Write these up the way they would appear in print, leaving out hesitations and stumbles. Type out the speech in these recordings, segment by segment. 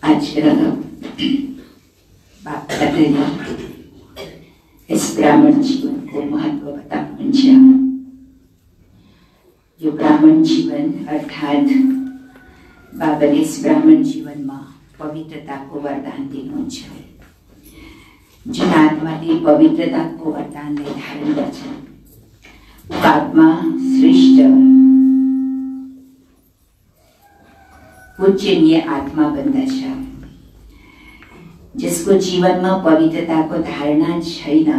आज बाप दादाले यस ब्राह्मण जीवनको महत्त्व बताउनुहुन्छ। यो ब्राह्मण जीवन अर्थात् बाबाले यस ब्राह्मण जीवनमा पवित्रताको वरदान दिनुहुन्छ। जुन आत्माले पवित्रताको वरदानलाई धारण गर्छ ऊ आत्मा श्रेष्ठ पूजनीय आत्मा बन्दछ। जिसको जीवनमा पवित्रताको धारणा छैन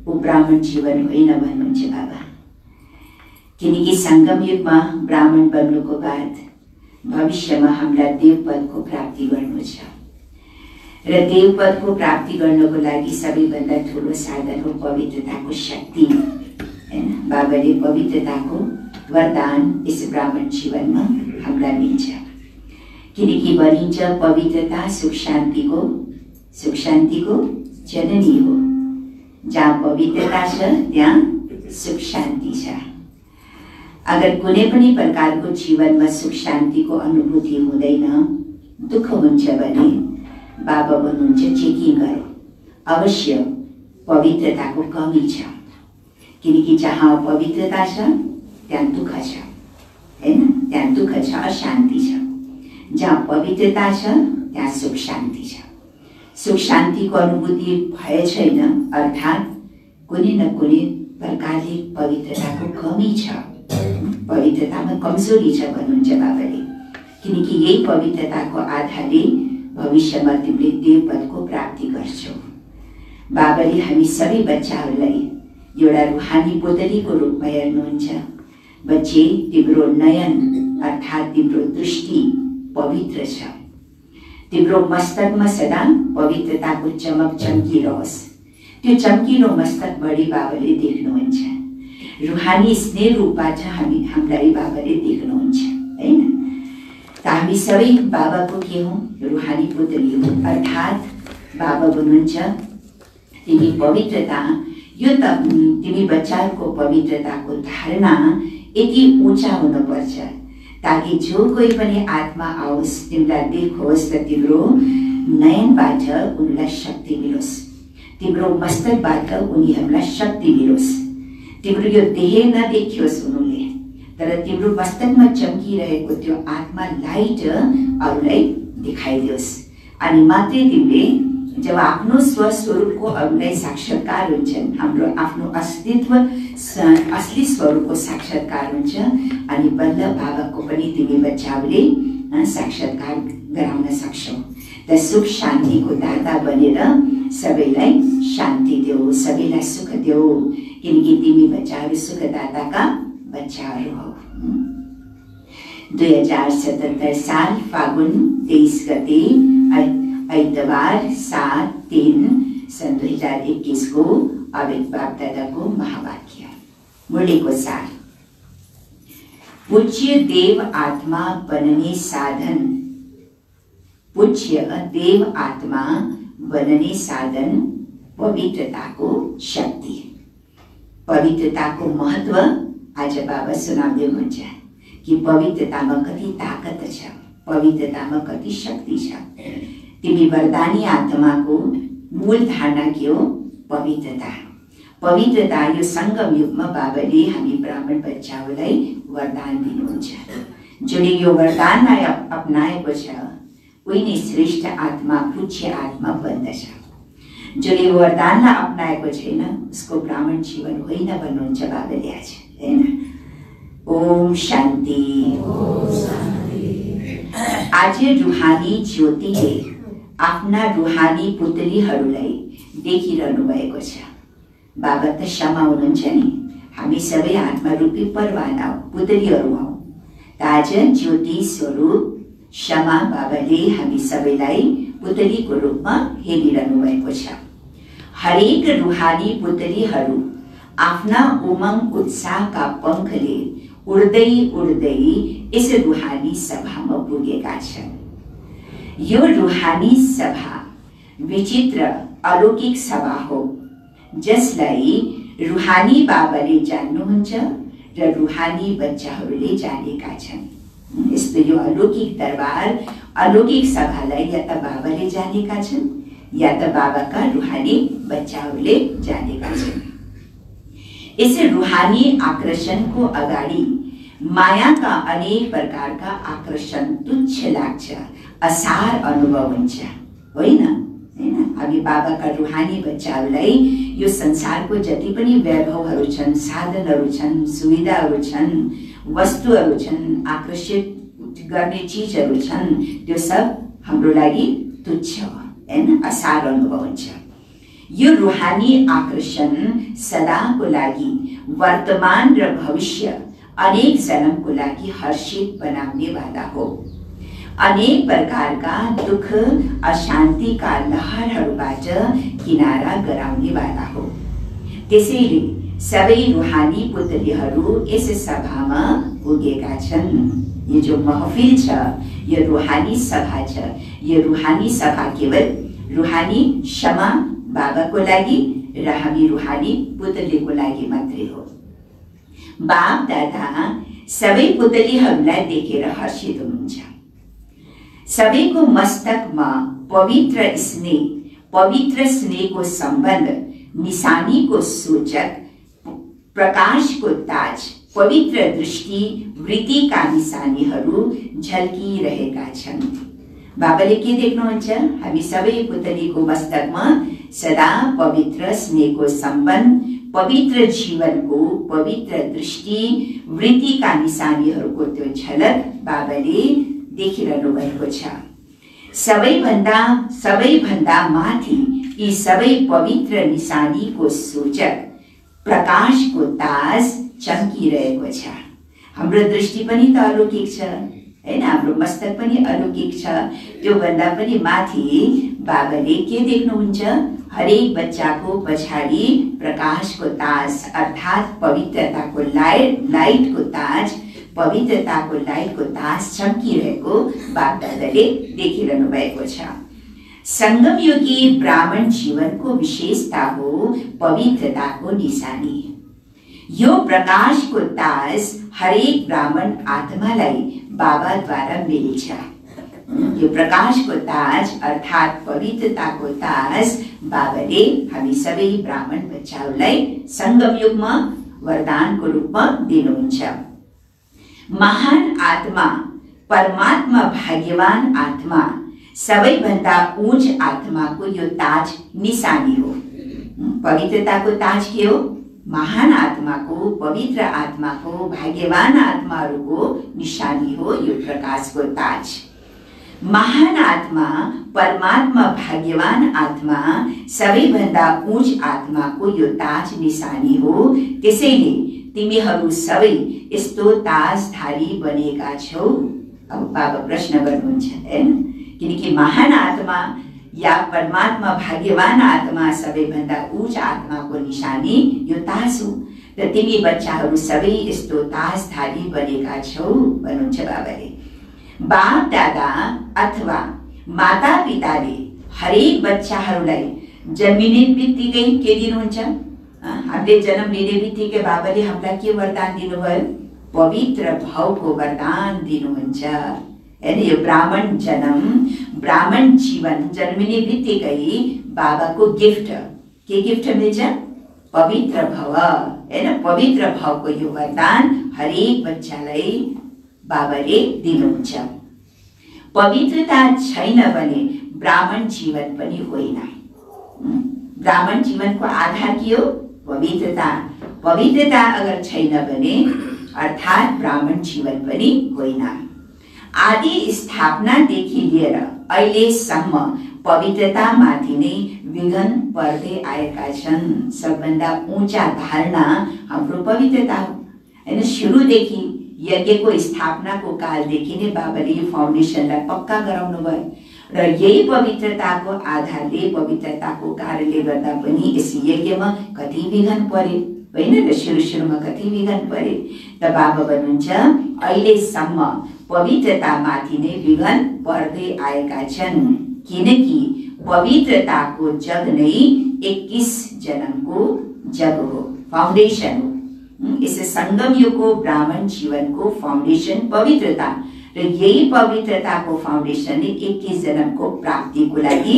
ऊ ब्राह्मण जीवन होइन भन्नुहुन्छ बाबा। किनकि संगम युगमा ब्राह्मण बन्नुको बाद भविष्यमा हामीलाई देवपदको प्राप्ति गर्नु छ र देवपदको प्राप्ति गर्नको लागि सबैभन्दा ठुलो साधन हो पवित्रताको शक्ति। हैन, बाबाले पवित्रताको वरदान यस ब्राह्मण जीवनमा हामीलाई दिन्छ। किनकि भनिन्छ पवित्रता सुख शान्तिको जननी हो। जहाँ पवित्रता छ त्यहाँ सुख शान्ति छ। अगर कुनै पनि प्रकारको जीवनमा सुख शान्तिको अनुभूति हुँदैन, दुःख हुन्छ भने बाबा भन्नुहुन्छ चेकिङ गरौँ, अवश्य पवित्रताको कमी छ। किनकि जहाँ पवित्रता छ त्यहाँ दुःख छ, हैन, त्यहाँ दुःख छ, अशान्ति छ। जहाँ पवित्रता छ त्यहाँ सुख शान्ति छ। सुख शान्तिको अनुभूति भए छैन अर्थात् कुनै न कुनै प्रकारले पवित्रताको कमी छ, पवित्रतामा कमजोरी छ भन्नुहुन्छ बाबाले। किनकि यही पवित्रताको आधारले भविष्यमा तिमीले देवपदको प्राप्ति गर्छौ। बाबाले हामी सबै बच्चाहरूलाई एउटा रुहानी पोतलीको रूपमा हेर्नुहुन्छ। बच्चे, तिम्रो नयन अर्थात् तिम्रो दृष्टि पवित्र छ। तिम्रो मस्तकमा सदा पवित्रताको चमक चम्किरहोस्। त्यो चम्किलो मस्तकभरि बाबाले देख्नुहुन्छ। रुहानी स्नेह रूपबाट हामीलाई बाबाले देख्नुहुन्छ, हैन। त हामी सबै बाबाको के हौं? रुहानी पुतली हौं। अर्थात् बाबा भन्नुहुन्छ तिमी पवित्रता, यो त तिमी बच्चाहरूको पवित्रताको धारणा यति ऊँचा हुनुपर्छ ताकि जो कोही पनि आत्मा आओस् तिमीलाई देखोस् र तिम्रो नयनबाट उनीलाई शक्ति मिलोस्, तिम्रो मस्तकबाट उनीहरूलाई शक्ति मिलोस्। तिम्रो यो देह नदेखियोस् उनीहरूले, तर तिम्रो मस्तकमा चम्किरहेको त्यो आत्मा लाइट अरूलाई देखाइदियोस्। अनि मात्रै तिमीले जब आफ्नो स्वस्वरूपको अरूलाई साक्षात्कार हुन्छन्, हाम्रो आफ्नो अस्तित्व असली स्वरूपको साक्षात्कार हुन्छ अनि बल्ल बाबाको पनि तिमी बच्चाहरूले साक्षात्कार गराउन सक्छौ। त सुख शान्तिको दाता बनेर सबैलाई शान्ति देऊ, सबैलाई सुख देऊ, किनकि तिमी बच्चाहरू सुखदाताका बच्चाहरू हौ। 2077 साल फागुन 23 गते आइतबार 7/3 सन् 2021 को अवेद बापदादाको महावाक्य। मुरलीको सार। पूज्य देव आत्मा बनने साधन, पूज्य देव आत्मा बनने साधन पवित्रताको शक्ति। पवित्रताको महत्व आज बाबा सुनाउँदै हुनुहुन्छ कि पवित्रतामा कति ताकत छ, पवित्रतामा कति शक्ति छ। तिमी वरदानी आत्माको मूल धारणा के हो? पवित्रता। पवित्रता यो संगम युगमा बाबाले हामी ब्राह्मण बच्चाहरूलाई वरदान दिनुहुन्छ। जसले यो वरदानलाई अपनाएको छ उही नै श्रेष्ठ आत्मा, पूज्य आत्मा बन्दछ। जसले वरदानलाई अपनाएको छैन उसको ब्राह्मण जीवन होइन भन्नुहुन्छ बाबाले आज, हैन? ओम शान्ति। आज रुहानी ज्योतिले आफ्ना रुहानी पुतलीहरूलाई देखिरहनु भएको छ। बाबा त क्षमा हुनुहुन्छ नि, हामी सबै आत्मा रूपी परवाना हौ, पुतलीहरू हौ। त आज ज्योति स्वरूप क्षमा बाबाले हामी सबैलाई पुतलीको रूपमा हेरिरहनु भएको छ। हरेक रुहानी पुतलीहरू आफ्ना उमंग उत्साहका पंखले उड्दै उड्दै यस रुहानी सभामा पुगेका छन्। यो रुहानी सभा विचित्र अलौकिक सभा हो, जसलाई रुहानी बाबाले जान्नुहुन्छ र रुहानी बच्चाहरूले जानेका छन्। यस्तो यो अलौकिक दरबार, अलौकिक सभालाई या त बाबाले जानेका छन् या त बाबाका रुहानी बच्चाहरूले जानेका छन्। यस रुहानी आकर्षणको अगाडि मायाका अनेक प्रकारका आकर्षण तुच्छ लाग्छ, असार अनुभव हुन्छ, होइन? हामी बाबाका रुहानी बच्चाहरूलाई यो संसारको जति पनि वैभवहरू छन्, साधनहरू छन्, सुविधाहरू छन्, वस्तुहरू छन्, आकर्षित गर्ने चीजहरू छन्, त्यो सब हाम्रो लागि तुच्छ हो, हैन? असार अनुभव हुन्छ। यो रुहानी आकर्षण सदाको लागि वर्तमान र भविष्य अनेक जन्मको लागि हर्षित बनाउने वाला हो। अनेक प्रकारका दुख अशान्तिका लहरहरूबाट किनारा गराउने वाला हो। त्यसैले सबै रुहानी पुतलीहरू यस सभामा पुगेका छन्। यो जो महफिल छ, यो रुहानी सभा छ। यो रुहानी सभा केवल रुहानी क्षमा बाबाको लागि र हामी रुहानी पुतलीको लागि मात्रै हो। बाप दादा सबै पुतलीहरूलाई देखेर हर्षित हुनुहुन्छ। सबैको मस्तकमा पवित्र स्नेहको सम्बन्ध, निशानीको सूचक प्रकाशको ताज, पवित्र दृष्टि, वृत्तिका निशानीहरू झल्किरहेका छन्। बाबाले के देख्नुहुन्छ? हामी सबै पुतलीको मस्तकमा सदा पवित्र स्नेहको सम्बन्ध, पवित्र जीवनको पवित्र दृष्टि, वृत्तिका निशानीहरूको त्यो झलक बाबाले देखिरहनु भएको छ। सबैभन्दा माथि यी सबै पवित्र निशानीको सूचक प्रकाशको ताज चम्किरहेको छ। हाम्रो दृष्टि पनि त अलौकिक छ, हैन? हाम्रो मस्तक पनि अलौकिक छ। त्यो भन्दा पनि माथि बाबाले के देख्नुहुन्छ? हरेक बच्चाको पछाडि प्रकाशको ताज अर्थात् पवित्रताको लाइटको ताज, पवित्रताको लाइटको ताज चम्किरहेको बापदादाले देखिरहनु भएको छ। संगमयुगी ब्राह्मण जीवनको विशेषता हो पवित्रताको निशानी। यो प्रकाशको ताज हरेक ब्राह्मण आत्मालाई बाबाद्वारा मिल्छ। यो प्रकाशको ताज अर्थात् पवित्रताको ताज बाबाले हामी सबै ब्राह्मण बच्चाहरूलाई संगम युगमा वरदानको रूपमा दिनुहुन्छ। महान आत्मा, परमात्मा, भाग्यवान आत्मा, सबैभन्दा उच्च आत्माको यो ताज निशानी हो। पवित्रताको ताज के हो? महान आत्माको, पवित्र आत्माको, भाग्यवान आत्माहरूको निशानी हो यो प्रकाशको ताज। महान आत्मा परमात्मा भाग्यवान आत्मा सबैभन्दा उच्च आत्माको यो ताज निशानी हो। त्यसैले तिमीहरू सबै यस्तो ताजधारी बनेका छौ। अब बाबा प्रश्न गर्नुहुन्छ हैन, किनकि महान आत्मा या परमात्मा भाग्यवान आत्मा सबैभन्दा उच्च आत्माको निशानी यो ताज हो र तिमी बच्चाहरू सबै यस्तो ताजधारी बनेका छौ भन्नुहुन्छ बाबाले। बाप दादा अथवा माता पिताले हरेक बच्चाहरूलाई जन्मिने बित्तिकै के दिनुहुन्छ? हामीले जन्म लिने बित्तिकै बाबाले हामीलाई के वरदान दिनुभयो? पवित्र भावको वरदान दिनुहुन्छ हैन। यो ब्राह्मण जन्म, ब्राह्मण जीवन जन्मिने बित्तिकै बाबाको गिफ्ट, के गिफ्ट मिल्छ? पवित्र भाव हैन। पवित्र भावको यो वरदान हरेक बच्चालाई बाबाले दिनुहुन्छ। पवित्रता छैन भने ब्राह्मण जीवन पनि होइन। ब्राह्मण जीवनको आधार के हो? पवित्रता। पवित्रता अगर छैन भने अर्थात् ब्राह्मण जीवन पनि होइन। आदि स्थापनादेखि लिएर अहिलेसम्म पवित्रतामाथि नै विघ्न पर्दै आएका छन्। सबभन्दा ऊंचा धारणा हाम्रो पवित्रता हो हैन। सुरुदेखि यज्ञको स्थापनाको कालदेखि नै बाबाले यो फाउन्डेसनलाई पक्का गराउनु भयो र यही पवित्रताको आधारले, पवित्रताको कारणले गर्दा पनि यस यज्ञमा कति विघ्न परे होइन र सुरुमा कति विघ्न परे। त बाबा भन्नुहुन्छ अहिलेसम्म पवित्रतामाथि नै विघ्न पर्दै आएका छन्, किनकि पवित्रताको जग नै 21 जन्मको जग हो, फाउन्डेसन हो। इस संगम युगको ब्राह्मण जीवनको फाउन्डेसन पवित्रता र यही पवित्रताको फाउन्डेसन 21 जन्मको प्राप्तिको लागि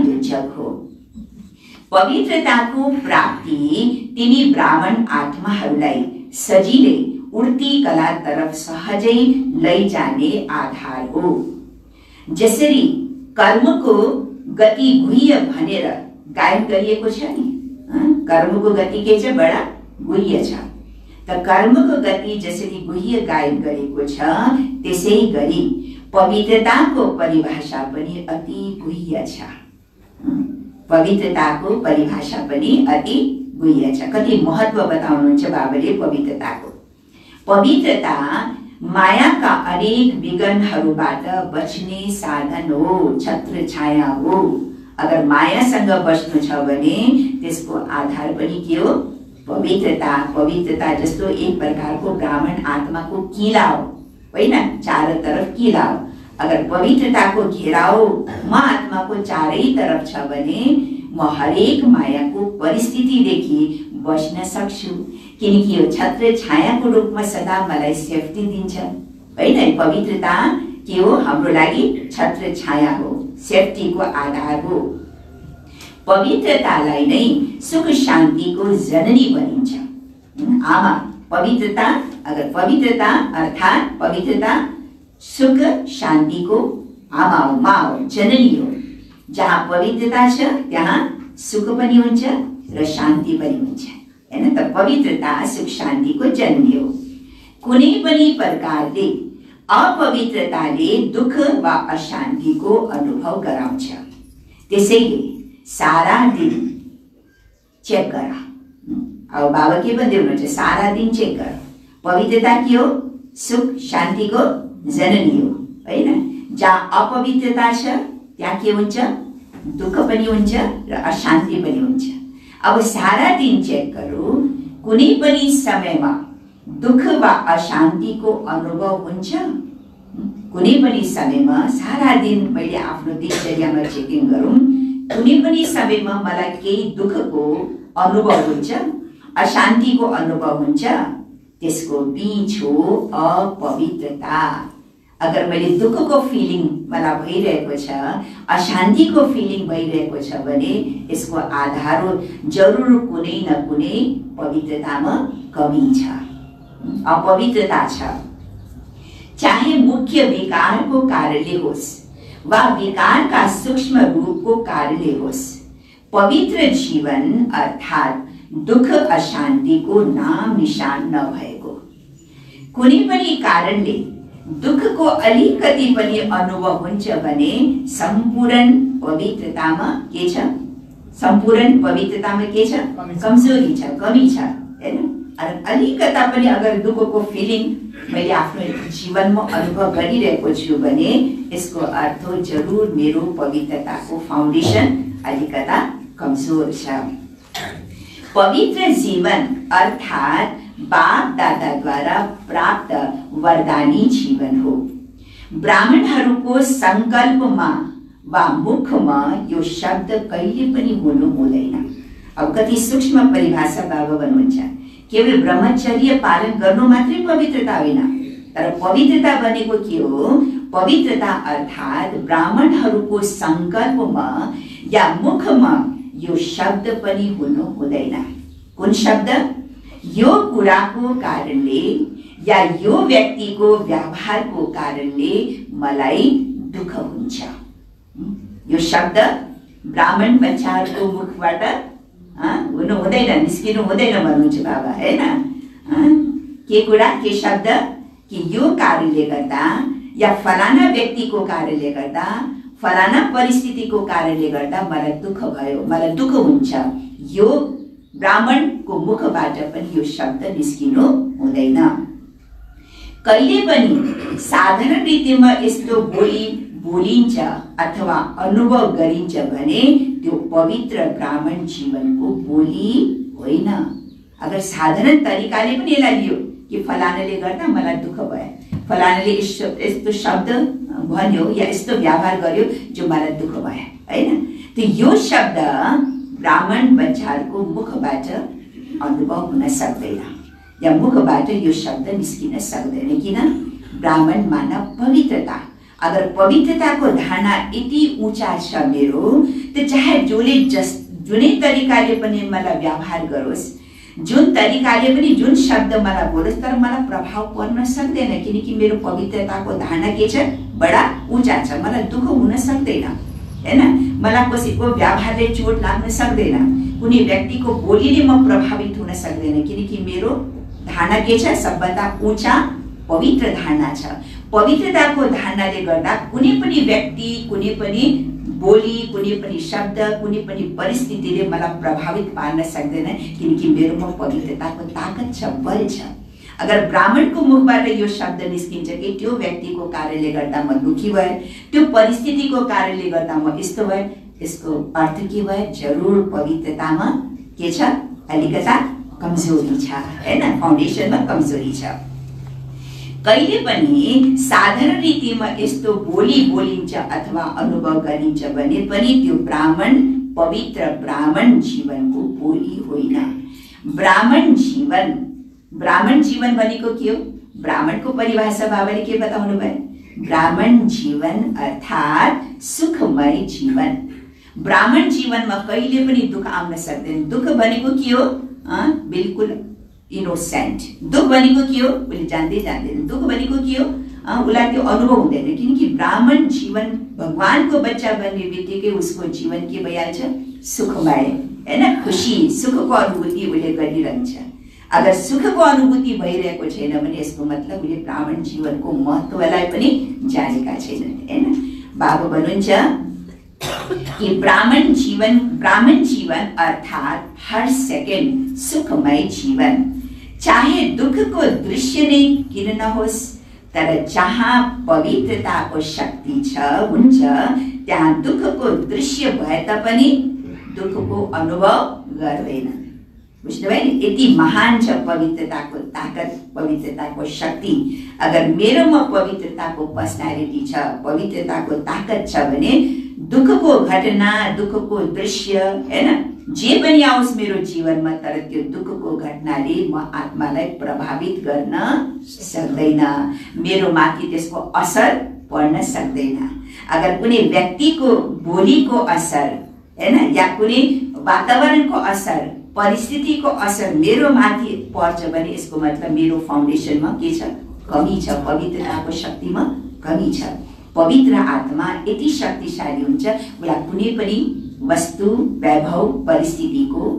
यो जग हो। पवित्रताको प्राप्ति तिमी ब्राह्मण आत्माहरूलाई सजिलै उड्ती कला तरफ सहजै लैजाने आधार हो। जसरी कर्मको गति गुह्य भनेर गायन गरिएको छ नि, कर्मको गति के छ? बडा गुह्य छ। त कर्मको गति जसरी गुह्य गायन गरेको छ त्यसै गरी पवित्रताको परिभाषा पनि अति गुह्य छ। पवित्रताको परिभाषा पनि अति गुह्य छ। कति महत्व बताउनुहुन्छ बाबाले पवित्रताको। पवित्रता मायाका अनेक विघ्नहरूबाट बच्ने साधन हो, छत्र छाया हो। अगर मायासँग बस्नु छ भने त्यसको आधार पनि के हो? पवित्रता। पवित्रता जस्तो एक प्रकारको ब्राह्मण आत्माको किला हो होइन, चारैतर्फ किला हो। अगर पवित्रताको घेराउ म आत्माको चारै तरफ छ भने म हरेक मायाको परिस्थितिदेखि बस्न सक्छु, किनकि यो छत्र छायाको रूपमा सदा मलाई सेफ्टी दिन्छ होइन। पवित्रता के हो? हाम्रो लागि छत्र छाया हो, सेफ्टीको आधार हो। पवित्रतालाई नै सुख शान्तिको जननी भनिन्छ। आमा पवित्रता, अगर पवित्रता अर्थात् पवित्रता सुख शान्तिको आमा हो, माँ हो, जननी हो। जहाँ पवित्रता छ त्यहाँ सुख पनि हुन्छ र शान्ति पनि हुन्छ हैन। त पवित्रता सुख शान्तिको जननी हो। कुनै पनि प्रकारले अपवित्रताले दुःख वा अशान्तिको अनुभव गराउँछ। त्यसैले सारा दिन चेक गर। अब बाबा के भन्दै हुनुहुन्छ? सारा दिन चेक गर। पवित्रता के हो? सुख शान्तिको जननी हो हैन। जहाँ अपवित्रता छ त्यहाँ के हुन्छ? दुःख पनि हुन्छ र अशान्ति पनि हुन्छ। अब सारा दिन चेक गरौँ, कुनै पनि समयमा दुःख वा अशान्तिको अनुभव हुन्छ? कुनै पनि समयमा सारा दिन मैले आफ्नो दिनचर्यामा चेकिङ गरौँ, कुनै पनि समयमा मलाई केही दुःखको अनुभव हुन्छ, अशान्तिको अनुभव हुन्छ? त्यसको बीच हो अपवित्रता। अगर मैले दुःखको फिलिङ मलाई भइरहेको छ, अशान्तिको फिलिङ भइरहेको छ भने यसको आधार हो जरुर कुनै न कुनै पवित्रतामा कमी छ, अपवित्रता छ। चाहे मुख्य विकारको कारणले होस् वा विकारका सूक्ष्म रूपको कारणले होस्, पवित्र जीवन अर्थात् दुःख अशान्तिको नाम निशान नभएको। कुनै पनि कारणले दुःखको अलिकति पनि अनुभव हुन्छ भने सम्पूर्ण पवित्रतामा के छ? सम्पूर्ण पवित्रतामा के छ? कमजोरी छ, कमी छ, हैन? अलिकता पनि अगर दुःखको फिलिङ मैले आफ्नो जीवनमा अनुभव गरिरहेको छु भने यसको अर्थ जरुर मेरो पवित्रताको फाउन्डेसन अलिकता कमजोर छ। पवित्र जीवन अर्थात बाप दादाद्वारा प्राप्त वरदानी जीवन हो। ब्राह्मणहरूको संकल्पमा वा मुखमा यो शब्द कहिले पनि हुनु हुँदैन। अब कति सूक्ष्म परिभाषा बाबा भन्नुहुन्छ, केवल ब्रह्मचर्य पालन गर्नु मात्रै पवित्रता होइन, तर पवित्रता भनेको के हो? पवित्रता अर्थात ब्राह्मणहरूको संकल्पमा या मुखमा यो शब्द पनि हुनु हुँदैन। कुन शब्द? यो कुराको कारणले या यो व्यक्तिको व्यवहारको कारणले मलाई दुःख हुन्छ। यो शब्द ब्राह्मण बच्चाहरूको मुखबाट हुनु हुँदैन, निस्किनु हुँदैन भन्नुहुन्छ बाबा, हैन? के कुरा, के शब्द? कि यो कारणले गर्दा या फलाना व्यक्तिको कारणले गर्दा, फलाना परिस्थितिको कारणले गर्दा मलाई दुःख भयो, मलाई दुःख हुन्छ। यो ब्राह्मणको मुखबाट पनि यो शब्द निस्किनु हुँदैन। कहिले पनि साधारण रीतिमा यस्तो बोलिन्छ अथवा अनुभव गरिन्छ भने त्यो पवित्र ब्राह्मण जीवनको बोली होइन। अगर साधारण तरिकाले पनि यसलाई लियो कि फलानाले गर्दा मलाई दुःख भयो, फलानाले यस्तो शब्द भन्यो या यस्तो व्यवहार गर्यो जो मलाई दुःख भयो, हैन? तो यो शब्द ब्राह्मण बच्चाहरूको मुखबाट अनुभव हुन सक्दैन या मुखबाट यो शब्द निस्किन सक्दैन। किन? ब्राह्मण मानव पवित्रता, अगर पवित्रताको धारणा यति ऊंचा छ मेरो, तो चाहे जुनै तरिकाले पनि मलाई व्यवहार गरोस्, जुन तरिकाले पनि जुन शब्द मलाई बोलोस्, तर मलाई प्रभाव पर्न सक्दैन, किनकि मेरो पवित्रताको धारणा के छ? बडा ऊंचा छ। मलाई दुःख हुन सक्दैन, हैन? मलाई कसैको व्यवहारले चोट लाग्न सक्दैन, कुनै व्यक्तिको बोलीले म प्रभावित हुन सक्दैन, किनकि मेरो धारणा के छ? सबभन्दा ऊंचा पवित्र धारणा छ। पवित्रताको धारणाले गर्दा कुनै पनि व्यक्ति, कुनै पनि बोली, कुनै पनि शब्द, कुनै पनि परिस्थितिले मलाई प्रभावित पार्न सक्दैन, किनकि मेरोमा पवित्रताको ताकत छ, बल छ। अगर ब्राह्मणको मुखबाट यो शब्द निस्किन्छ कि त्यो व्यक्तिको कारणले गर्दा म दुखी भए, त्यो परिस्थितिको कारणले गर्दा म यस्तो भए, यसको अर्थ के भयो? जरुर पवित्रतामा के छ? अलिकता कमजोरी छ, हैन? फाउन्डेसनमा कमजोरी छ। कहिले पनि साधारण रीतिमा यस्तो बोलिन्छ अथवा अनुभव गरिन्छ भने पनि त्यो पवित्र ब्राह्मण जीवनको बोली होइन। ब्राह्मण जीवन भनेको के हो? ब्राह्मणको परिभाषा बाबाले के बताउनु भयो? ब्राह्मण जीवन अर्थात सुखमय जीवन। ब्राह्मण जीवनमा कहिले पनि दुःख आउन सक्दैन। दुःख भनेको के हो? बिल्कुल इनोसेंट। दुःख भनेको के हो? उसले जान्दैन। दुःख भनेको के हो? उसलाई त्यो अनुभव हुँदैन, किनकि ब्राह्मण जीवन भगवानको बच्चा बन्ने बित्तिकै उसको जीवन के भइहाल्छ? सुखमय, हैन? खुसी, सुखको अनुभूति उसले गरिरहन्छ। अगर सुखको अनुभूति भइरहेको छैन भने यसको मतलब उसले ब्राह्मण जीवनको महत्त्वलाई पनि जानेका छैनन्, हैन? बाबा भन्नुहुन्छ कि ब्राह्मण जीवन अर्थात हर सेकेन्ड सुखमय जीवन। चाहे दुःखको दृश्य नै किन नहोस्, तर जहाँ पवित्रताको शक्ति हुन्छ त्यहाँ दुःखको दृश्य भए तापनि दुःखको अनुभव गर्दैन। बुझ्नुभयो नि? यति महान छ पवित्रताको ताकत, पवित्रताको शक्ति। अगर मेरोमा पवित्रताको पर्सनालिटी छ, पवित्रताको ताकत छ भने दुःखको घटना, दुःखको दृश्य, हैन, जे पनि आओस् मेरो जीवनमा, तर त्यो दुःखको घटनाले म आत्मालाई प्रभावित गर्न सक्दैन, मेरो माथि त्यसको असर पर्न सक्दैन। अगर कुनै व्यक्तिको बोलीको असर, हैन, या कुनै वातावरणको असर, परिस्थितिको असर मेरो माथि पर्छ भने यसको मतलब मेरो फाउन्डेसनमा के छ? कमी छ, पवित्रताको शक्तिमा कमी छ। पवित्र आत्मा यति शक्तिशाली हुन्छ, उसलाई कुनै पनि वस्तु, वैभव, परिस्थितिको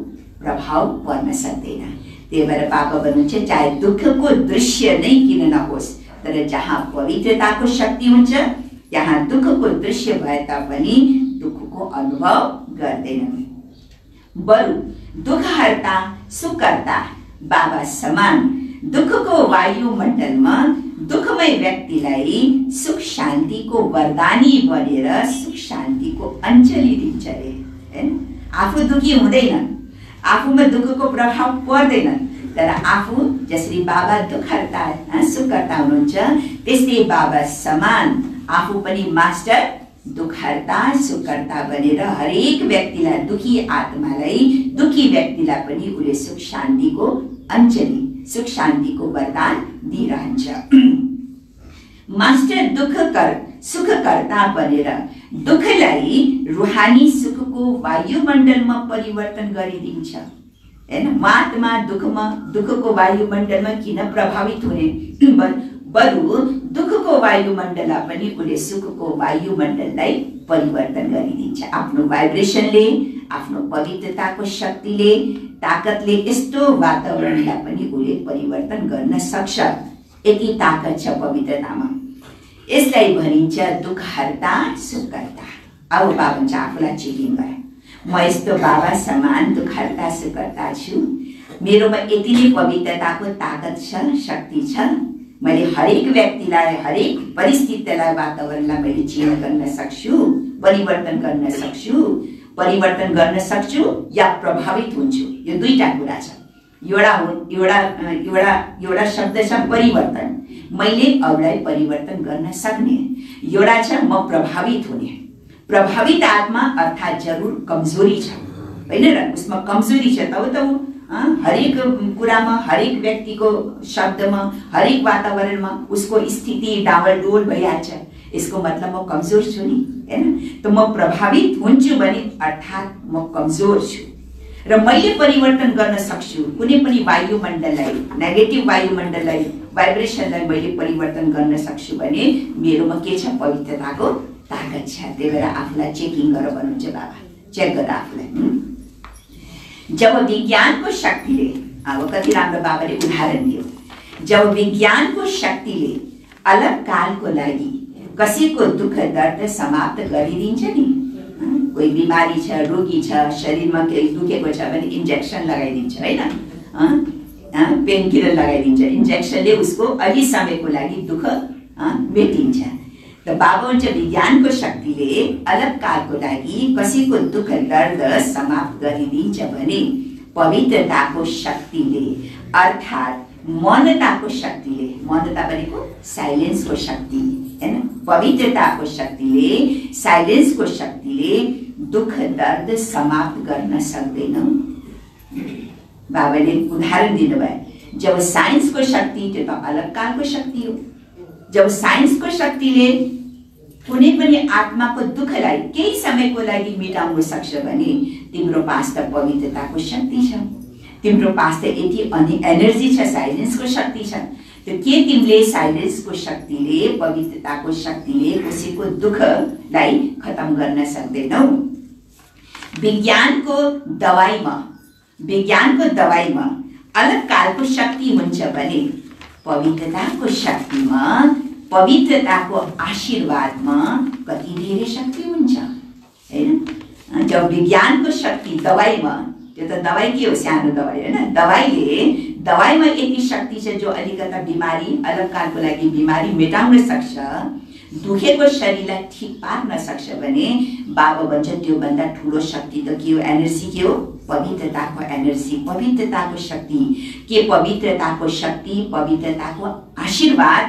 प्रभाव पर्न सक्दैन। त्यही भएर बाबा भन्नुहुन्छ चाहे दुःखको दृश्य नै किन नहोस्, तर जहाँ पवित्रताको शक्ति हुन्छ त्यहाँ दुःखको दृश्य भए तापनि दुःखको अनुभव गर्दैनन्। बरु दुःखहर्ता सुखकर्ता बाबा समान दुःखको वायुमण्डलमा दुःखमय व्यक्तिलाई सुख शान्तिको वरदानी बनेर सुख शान्तिको अञ्जली दिन्छ रे, हैन? आफू दुखी हुँदैन, आफूमा दुःखको प्रभाव पर्दैन, तर आफू जसरी बाबा दुःखहर्ता सुखकर्ता हुनुहुन्छ त्यस्तै बाबा समान आफू पनि मास्टर दुःखहर्ता सुखकर्ता बनेर हरेक व्यक्तिलाई, दुखी आत्मालाई, दुखी व्यक्तिलाई पनि उले सुख शान्तिको अञ्जली, सुख शान्तिको वरदान दिइरहन्छ। मास्टर सुखकर्ता बनेर दुःखलाई रुहानी सुखको वायुमण्डलमा परिवर्तन गरिदिन्छ, हैन? म आत्मा दुःखको वायुमण्डलमा किन प्रभावित हुने? बरु दुःखको वायुमण्डललाई पनि उले सुखको वायुमण्डललाई परिवर्तन गरिदिन्छ। आफ्नो भाइब्रेसनले, आफ्नो पवित्रताको शक्तिले, ताकतले यस्तो वातावरणलाई पनि उले परिवर्तन गर्न सक्छ। यति ताकत छ पवित्रतामा। यसलाई भनिन्छ दुःखहर्ता सुखकर्ता। अब बाबा भन्छ आफूलाई चेकिङ गर, म यस्तो बाबा समान दुःखहर्ता सुखकर्ता छु, मेरोमा यति नै पवित्रताको ताकत छ, शक्ति छ। मैले हरेक व्यक्तिलाई, हरेक परिस्थितिलाई, वातावरणलाई मैले चेन्ज गर्न सक्छु, परिवर्तन गर्न सक्छु या प्रभावित हुन्छु। यो दुईटा कुरा छ। एउटा शब्द छ परिवर्तन, मैले अरूलाई परिवर्तन गर्न सक्ने। एउटा छ म प्रभावित हुने। प्रभावित आत्मा अर्थात् जरुर कमजोरी छ, हैन र? उसमा कमजोरी छ, तब हरेक कुरामा, हरेक व्यक्तिको शब्दमा, हरेक वातावरणमा उसको स्थिति डावलडोल भइहाल्छ। यसको मतलब म कमजोर छु नि, हैन? त म प्रभावित हुन्छु भने अर्थात् म कमजोर छु र मैले परिवर्तन गर्न सक्छु। कुनै पनि वायुमण्डललाई, नेगेटिभ वायुमण्डललाई, भाइब्रेसनलाई मैले परिवर्तन गर्न सक्छु भने मेरोमा के छ? पवित्रताको ताकत छ। त्यही भएर आफूलाई चेकिङ गर भन्नुहुन्छ बाबा, चेक गर आफूलाई। जब विज्ञानको शक्तिले, अब कति राम्रो बाबाले उदाहरण दियो, जब विज्ञानको शक्तिले अलग कालको लागि कसैको दुःख दर्द समाप्त गरिदिन्छ नि, कोही बिमारी छ, रोगी छ, शरीरमा केही दुखेको छ भने इन्जेक्सन लगाइदिन्छ, हैन? पेन किलर लगाइदिन्छ। इन्जेक्सनले उसको अलि समयको लागि दुःख मेटिन्छ। त बाबा भन्छ विज्ञानको शक्तिले अलग कालको लागि कसैको दुःख दर्द समाप्त गरिदिन्छ भने पवित्रताको शक्तिले अर्थात् मौनताको शक्तिले, मौनता भनेको साइलेन्सको शक्ति, हैन? पवित्रताको शक्तिले, साइलेन्सको शक्तिले दुःख दर्द समाप्त गर्न सक्दैन। बाबाले उदाहरण दिनुभयो, जब साइन्सको शक्ति, त्यो त अलग कालको शक्ति हो, जब साइन्सको शक्तिले कुनै पनि आत्माको दुःखलाई केही समयको लागि मेटाउन सक्छ भने तिम्रो पास त पवित्रताको शक्ति छ, तिम्रो पास त यति अनि एनर्जी छ, साइलेन्सको शक्ति छ। त के तिमीले साइलेन्सको शक्तिले, पवित्रताको शक्तिले कसैको दुःखलाई खत्म गर्न सक्दैनौ? विज्ञानको दवाईमा अलग कालको शक्ति हुन्छ भने पवित्रताको शक्तिमा, पवित्रताको आशीर्वादमा कति धेरै शक्ति हुन्छ, हैन? जब विज्ञानको शक्ति दवाईमा, त्यो त दवाई के हो? सानो दवाई, हैन? दवाईमा यति शक्ति छ जो अलिकता बिमारी, अलग कालको लागि बिमारी मेटाउन सक्छ, दुखेको शरीरलाई ठिक पार्न सक्छ भने बाबा भन्छ त्योभन्दा ठुलो शक्ति त के हो? एनर्जी के हो? पवित्रताको एनर्जी, पवित्रताको शक्ति। के पवित्रताको शक्ति, पवित्रताको आशीर्वाद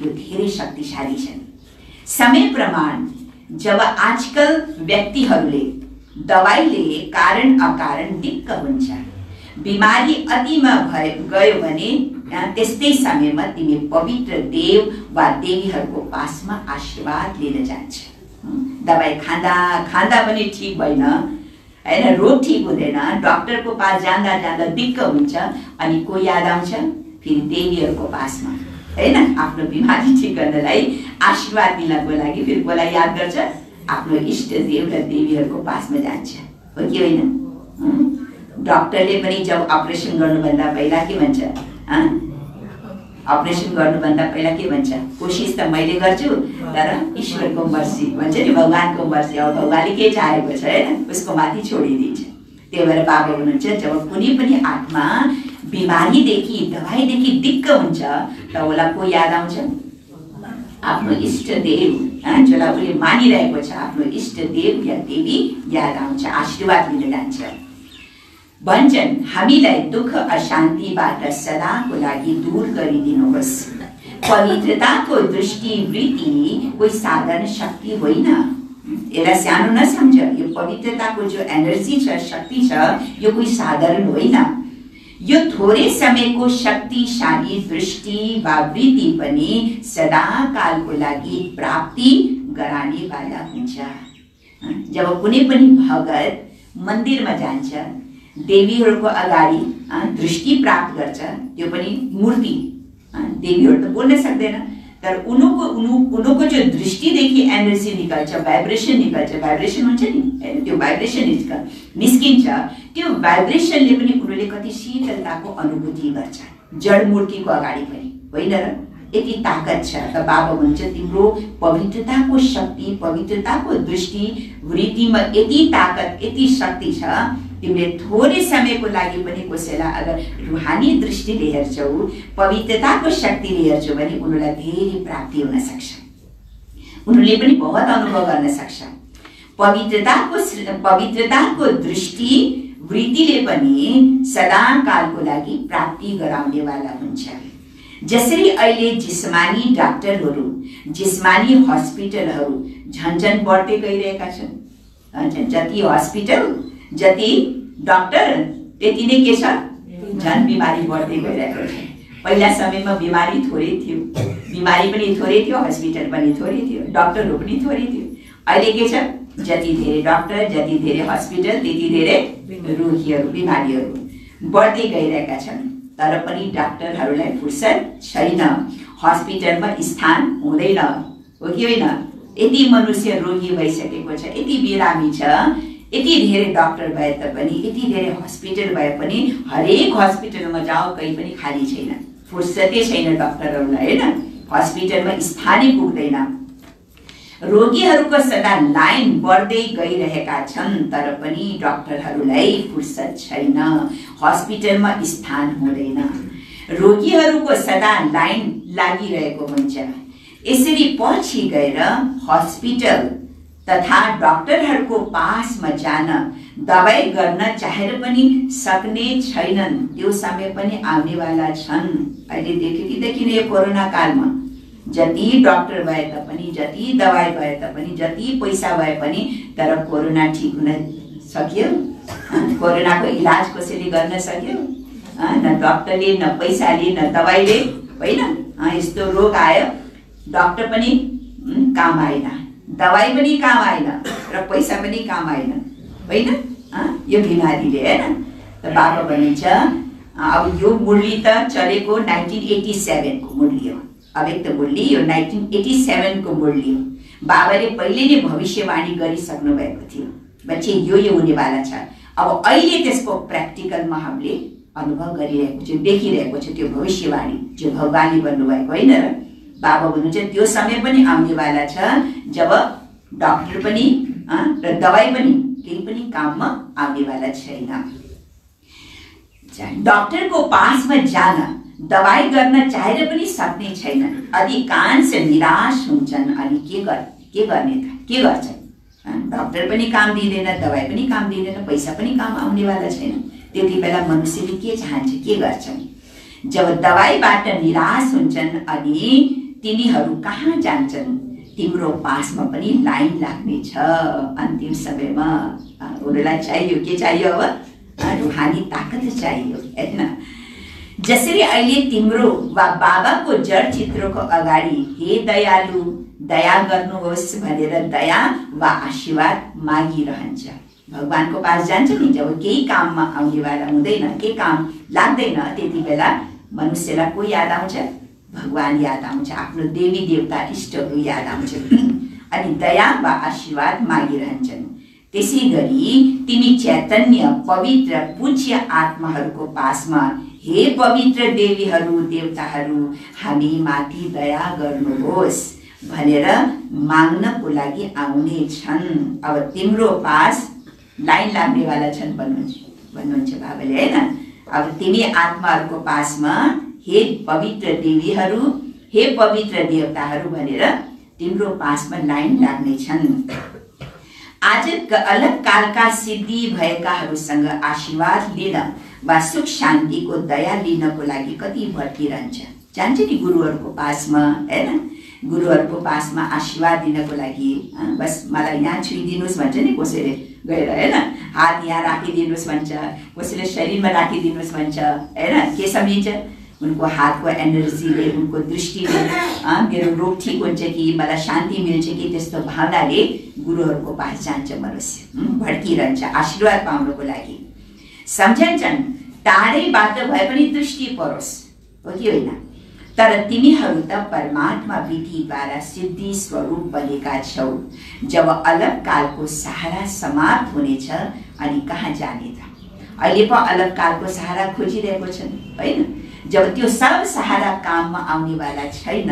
यो धेरै शक्तिशाली छन्। समय प्रमाण, जब आजकल व्यक्तिहरूले दवाईले कारण अकारण दिक्क हुन्छ, बिमारी अतिमा गयो भने त्यस्तै समयमा तिमी पवित्र देव वा देवीहरूको पासमा आशीर्वाद लिन जान्छ। दबाई खाँदा पनि ठिक भएन, हैन? रोग ठिक हुँदैन, डाक्टरको पास जाँदा दिक्क हुन्छ, अनि को याद आउँछ? फेरि देवीहरूको पासमा, हैन? आफ्नो बिमारी ठिक गर्नलाई, आशीर्वाद दिनको लागि फेरि कसलाई याद गर्छ? आफ्नो इष्ट देव र देवीहरूको पासमा जान्छ, हो कि होइन? डाक्टरले पनि जब अपरेसन गर्नुभन्दा पहिला के भन्छ? अपरेसन गर्नुभन्दा पहिला के भन्छ, कोसिस त मैले गर्छु तर ईश्वरको मर्जी भन्छ नि, भगवानको मर्जी। अब भगवानले के चाहेको छ हैन उसको माथि छोडिदिन्छ। त्यही भएर बाबा भन्नुहुन्छ जब कुनै पनि आत्मा बिमारीदेखि दवाईदेखि दिक्क हुन्छ त उसलाई को याद आउँछ, आफ्नो इष्टदेव जसलाई उसले मानिरहेको छ, आफ्नो इष्टदेव या देवी याद आउँछ, आशीर्वाद लिन जान्छ। भन्छन् हामीलाई दुःख अशान्तिबाट सदाको लागि दूर गरिदिनुहोस्। पवित्रताको दृष्टि वृत्ति कोही साधारण शक्ति होइन, यसलाई सानो नसम्झ। यो पवित्रताको जो एनर्जी छ, शक्ति छ, यो कोही साधारण होइन। यो थोरै समयको शक्तिशाली दृष्टि वा वृत्ति पनि सदाकालको लागि प्राप्ति गराउने वाला हुन्छ। जब कुनै पनि भगत मन्दिरमा जान्छ, देवीहरूको अगाडि दृष्टि प्राप्त गर्छ, त्यो पनि मूर्ति, देवीहरू त बोल्न सक्दैन तर उनको जो दृष्टिदेखि एनर्जी निकल्छ, भाइब्रेसन निकल्छ, भाइब्रेसन हुन्छ नि, त्यो भाइब्रेसन निस्किन्छ। त्यो भाइब्रेसनले पनि उनीहरूले कति शीतलताको अनुभूति गर्छ, जड मूर्तिको अगाडि पनि होइन र, यति ताकत छ। त बाबा भन्छ तिम्रो पवित्रताको शक्ति, पवित्रताको दृष्टि वृत्तिमा यति ताकत, यति शक्ति छ, तिमीले थोरै समयको लागि पनि कसैलाई अगर रूहानी दृष्टिले हेर्छौ, पवित्रताको शक्तिले हेर्छौ भने उनीहरूलाई धेरै प्राप्ति हुन सक्छ, उनीहरूले पनि बहुत अनुभव गर्न सक्छ। पवित्रताको दृष्टि वृत्तिले पनि सदाकालको लागि प्राप्ति गराउने वाला हुन्छ। जसरी अहिले जिस्मानी डाक्टरहरू, जिस्मानी हस्पिटलहरू झन्झन बढ्दै गइरहेका छन्, जति हस्पिटल जति डाक्टर त्यति नै के छ, झन् बिमारी बढ्दै गइरहेको छ। पहिला समयमा बिमारी थोरै थियो, बिमारी पनि थोरै थियो, हस्पिटल पनि थोरै थियो, डाक्टरहरू पनि थोरै थियो। अहिले के छ, जति धेरै डाक्टर, जति धेरै हस्पिटल, त्यति धेरै रोगीहरू, बिमारीहरू बढ्दै गइरहेका छन्। तर पनि डाक्टरहरूलाई फुर्सद छैन, हस्पिटलमा स्थान हुँदैन, हो कि होइन? यति मनुष्य रोगी भइसकेको छ, यति बिरामी छ, यति धेरै डाक्टर भए तापनि, यति धेरै हस्पिटल भए पनि हरेक हस्पिटलमा जाओ कहीँ पनि खाली छैन, फुर्सदै छैन डाक्टरहरूलाई होइन, हस्पिटलमा स्थानै पुग्दैन। रोगीहरूको सदा लाइन बढ्दै गइरहेका छन् तर पनि डाक्टरहरूलाई फुर्सद छैन, हस्पिटलमा स्थान हुँदैन। रोगीहरूको सदा लाइन लागिरहेको हुन्छ। यसरी पछि गएर हस्पिटल तथा डाक्टरहरूको पासमा जान, दबाई गर्न चाहेर पनि सक्ने छैनन्, त्यो समय पनि आउनेवाला छन्। अहिले देखि नै कोरोना कालमा जति डाक्टर भए तापनि, जति दबाई भए तापनि, जति पैसा भए पनि, तर कोरोना ठिक हुन सक्यो? कोरोनाको इलाज कसैले गर्न सक्यो? न डाक्टरले, न पैसाले, न दबाईले, होइन? यस्तो रोग आयो, डाक्टर पनि काम आएन, दबाई पनि काम आएन र पैसा पनि काम आएन, होइन? यो बिमारीले, होइन? त बाबा भनिन्छ अब यो मुरली त चलेको 1987 को मुरली हो, अव्यक्त मुरली यो 1987 को मुरली हो। बाबाले पहिले नै भविष्यवाणी गरिसक्नु भएको थियो, बच्चे यो हुनेवाला छ। अब अहिले त्यसको प्र्याक्टिकलमा हामीले अनुभव गरिरहेको छौँ, देखिरहेको छ त्यो भविष्यवाणी जो भगवानले भन्नुभएको, होइन र? बाबा भन्नुहुन्छ त्यो समय पनि आउनेवाला छ जब डाक्टर पनि र दबाई पनि केही पनि काममा आउनेवाला छैन। डाक्टरको पासमा जान, दबाई गर्न चाहेर पनि सक्ने छैनन्, अधिकांश निराश हुन्छन्। अनि के गर्ने त, के गर्छन्? डाक्टर पनि काम दिँदैन, दबाई पनि काम दिँदैन, पैसा पनि काम आउनेवाला छैन। त्यति बेला मनुष्यले के चाहन्छ, के गर्छन्? जब दबाईबाट निराश हुन्छन् अनि तिनीहरू कहाँ जान्छन्? तिम्रो पासमा पनि लाइन लाग्ने छ अन्तिम समयमा। उनीहरूलाई चाहियो, के चाहियो? अब रूहानी ताकत चाहियो, होइन? जसरी अहिले तिम्रो वा बाबाको जड चित्रको अगाडि हे दयालु दया गर्नुहोस् भनेर दया वा आशीर्वाद मागिरहन्छ। भगवानको पास जान्छ नि, जब केही काममा आउनेवाला हुँदैन, केही काम लाग्दैन, त्यति बेला मनुष्यलाई को याद आउँछ? भगवान याद आउँछ, आफ्नो देवी देवता इष्टहरू याद आउँछ अनि दया वा आशीर्वाद मागिरहन्छन्। त्यसै गरी तिमी चैतन्य पवित्र पूज्य आत्माहरूको पासमा हे पवित्र देवीहरू देवताहरू हामी माथि दया गर्नुहोस् भनेर माग्नको लागि आउने छन्। अब तिम्रो पास लाइन लाग्नेवाला छन् भन्नुहुन्छ बाबाले, हैन? अब तिमी आत्माहरूको पासमा हे पवित्र देवीहरू हे पवित्र देवताहरू भनेर तिम्रो पासमा लाइन लाग्ने छन्। आज अलग कालका सिद्धि भएकाहरूसँग आशीर्वाद लिन वा सुख शान्तिको दया लिनको लागि कति भट्किरहन्छ। जान्छ नि गुरुहरूको पासमा, हैन? गुरुहरूको पासमा आशीर्वाद दिनको लागि बस मलाई यहाँ छुइदिनुहोस् भन्छ नि कसैले गएर, हैन? हात यहाँ राखिदिनुहोस् भन्छ, कसैले शरीरमा राखिदिनुहोस् भन्छ, हैन? के सम्झिन्छ? उनको हातको एनर्जीले, उनको दृष्टिले मेरो रोग ठिक हुन्छ कि मलाई शान्ति मिल्छ कि त्यस्तो भावनाले गुरुहरूको पास जान्छ मनुष्य, भड्किरहन्छ आशीर्वाद पाउनको लागि। सम्झन्छन् टाढैबाट भए पनि दृष्टि परोस्, हो कि होइन? तर तिमीहरू त परमात्मा विधिद्वारा सिद्धि स्वरूप बनेका छौ। जब अलग कालको सहारा समाप्त हुनेछ अनि कहाँ जाने त? अहिले पो अलग कालको सहारा खोजिरहेको छन्, होइन? जब त्यो सब सहारा काममा आउनेवाला छैन,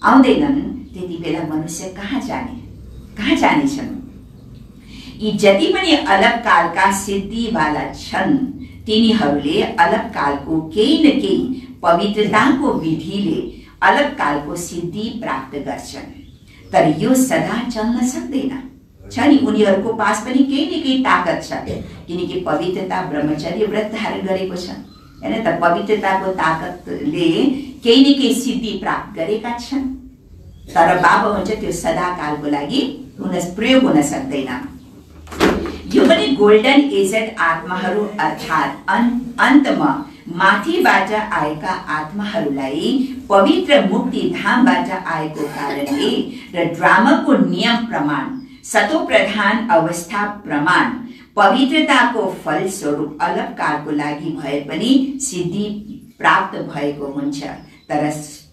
आउँदैनन्, त्यति बेला मनुष्य कहाँ जानेछन्? यी जति पनि अलग कालका सिद्धिवाला छन् तिनीहरूले अलग कालको केही न केही पवित्रताको विधिले अलग कालको सिद्धि प्राप्त गर्छन्। तर यो सदा चल्न सक्दैन। छ नि उनीहरूको पास पनि केही न केही ताकत छ, किनकि पवित्रता ब्रह्मचर्य व्रत धारण गरेको छ, हैन त? पवित्रताको ताकतले केही न केही सिद्धि प्राप्त गरेका छन्। तर बाबा भन्छ त्यो सदा कालको लागि प्रयोग हुन सक्दैन। यो पनि गोल्डन एजेड आत्माहरू अर्थात् अन्तमा माथिबाट आएका आत्माहरूलाई पवित्र मुक्ति धामबाट आएको कारणले र ड्रामाको नियम प्रमाण सतो प्रधान अवस्था प्रमाण पवित्रताको फलस्वरूप अलग कालको लागि भए पनि सिद्धि प्राप्त भएको हुन्छ, तर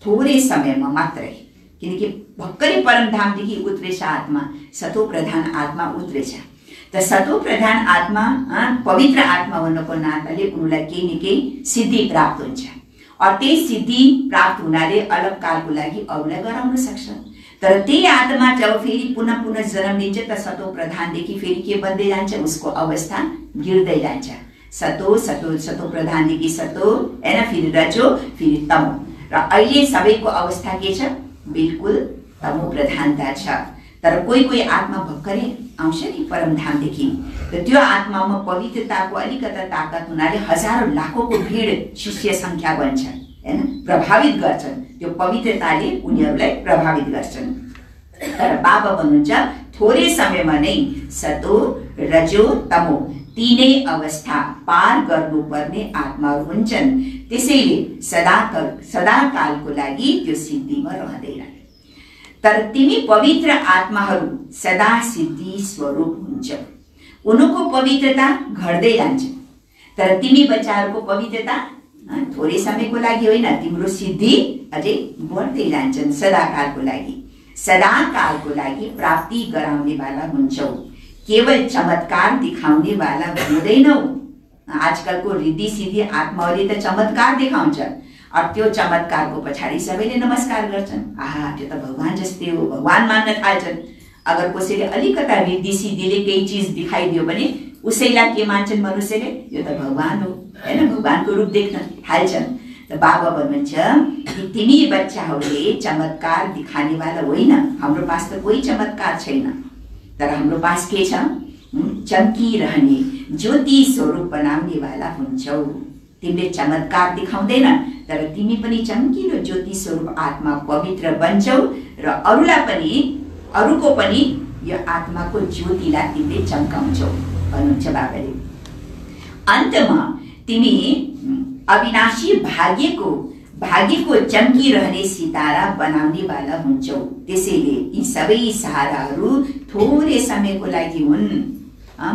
थोरै समयमा मात्रै। किनकि भर्खरै परमधामदेखि उत्रेछ आत्मा, सतो प्रधान आत्मा उत्रेछ। त सतो प्रधान आत्मा पवित्र आत्मा हुनको नाताले उनीलाई केही न केही सिद्धि प्राप्त हुन्छ, और त्यही सिद्धि प्राप्त हुनाले अलग कालको लागि अरूलाई गराउन सक्छ। तर त्यही आत्मा जब फेरि पुनः पुनः जन्म लिन्छ त सतो प्रधानदेखि फेरि के बन्दै जान्छ? उसको अवस्था गिर्दै जान्छ। सतो सतो सतो प्रधानदेखि सतो, हैन? फेरि रजो, फेरि तमो, र अहिले सबैको अवस्था के छ? बिल्कुल तमो प्रधानता छ। तर कोही कोही आत्मा भर्खरै आउँछ नि परमधामदेखि, र त्यो आत्मामा पवित्रताको अलिकता ताकत हुनाले हजारौं लाखौंको भिड शिष्य संख्या बन्छ, हैन? प्रभावित गर्छन्, त्यो पवित्रताले उनीहरूलाई प्रभावित गर्छन्। तर बाबा भन्नुहुन्छ थोरै समयमा नै सतो रजो तमो तीनै अवस्था पार गर्नुपर्ने आत्माहरू हुन्छन्। त्यसैले सदा कालको लागि त्यो सिद्धिमा रहँदैन। तर तिमी पवित्र आत्माहरू सदा सिद्धि स्वरूप हुन्छौ। उनको पवित्रता घट्दै जान्छ, तर तिमी बच्चाहरूको पवित्रता थोरै समयको लागि होइन, तिम्रो सिद्धि अझै बढ्दै जान्छन्। सदा कालको लागि प्राप्ति गराउने वाला हुन्छौ। केवल चमत्कार दिखाउने वाला हुँदैनौ। आजकलको रिद्धि सिद्धि आत्माहरूले त चमत्कार देखाउँछ, और त्यो चमत्कारको पछाडि सबैले नमस्कार गर्छन्। आहा, त्यो त भगवान जस्तै हो, भगवान मान्न थाल्छन्। अगर कसैले अलिकता रिद्धि सिद्धिले केही चीज दिखाइदियो भने उसैलाई के मान्छन् मनुष्यले? यो त भगवान हो, हैन? भगवानको रूप देख्न थाल्छन्। त बाबा भन्नुहुन्छ कि तिमी बच्चाहरूले चमत्कार दिखानेवाला होइन। हाम्रो पास त कोही चमत्कार छैन, तर हाम्रो पास के छ? चम्किरहने ज्योति स्वरूप बनाउनेवाला हुन्छौ। तिमीले चमत्कार दिखाउँदैन, तर तिमी पनि चम्किलो ज्योति स्वरूप आत्मा पवित्र बन्छौ, र अरूको पनि यो आत्माको ज्योतिलाई तिमीले चम्काउँछौ भन्नुहुन्छ बाबाले। अन्तमा तिमी अविनाशी भाग्यको चम्किरहने सितारा बनाउने वाला हुन्छौ। त्यसैले यी सबै सहाराहरू थोरै समयको लागि हुन्।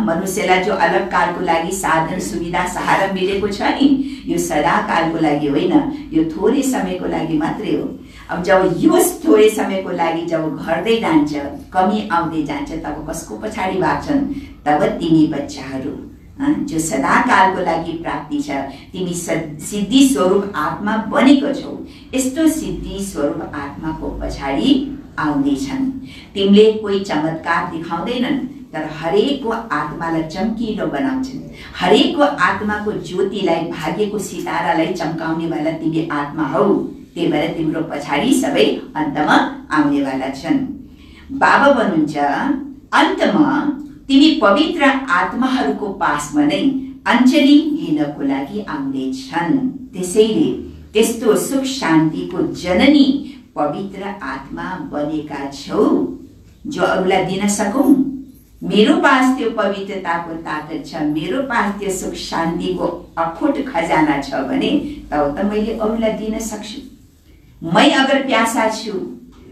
मनुष्यलाई जो अलग कालको लागि साधन सुविधा सहारा मिलेको छ नि, यो सदा कालको लागि होइन, यो थोरै समयको लागि मात्रै हो। अब जब यो थोरै समयको लागि जब घट्दै जान्छ, कमी आउँदै जान्छ, तब कसको पछाडि भाग्छन्? तब तिमी बच्चाहरू जो सदाकालको लागि प्राप्ति छ। तिमी सिद्धि स्वरूप आत्मा बनेको छौ। यस्तो सिद्धि स्वरूप आत्माको पछाडि आउँदैछन्। तिमीले कोही चमत्कार देखाउँदैनन्, तर हरेकको आत्मालाई चम्किलो बनाउँछन्। हरेकको आत्माको ज्योतिलाई, भाग्यको सितारालाई चम्काउनेवाला तिमी आत्मा हौ। त्यही भएर तिम्रो पछाडि सबै अन्तमा आउनेवाला छन्। बाबा भन्नुहुन्छ, अन्तमा तिमी पवित्र आत्माहरूको पासमा नै अञ्जली लिनको लागि आउँदैछन्। त्यसैले त्यस्तो सुख शान्तिको जननी पवित्र आत्मा बनेका छौ, जो अरूलाई दिन सकौँ। मेरो पास त्यो पवित्रताको ताकत छ, मेरो पास त्यो सुख शान्तिको अखुट खजाना छ भने तब त मैले अरूलाई दिन सक्छु। मै अगर प्यासा छु,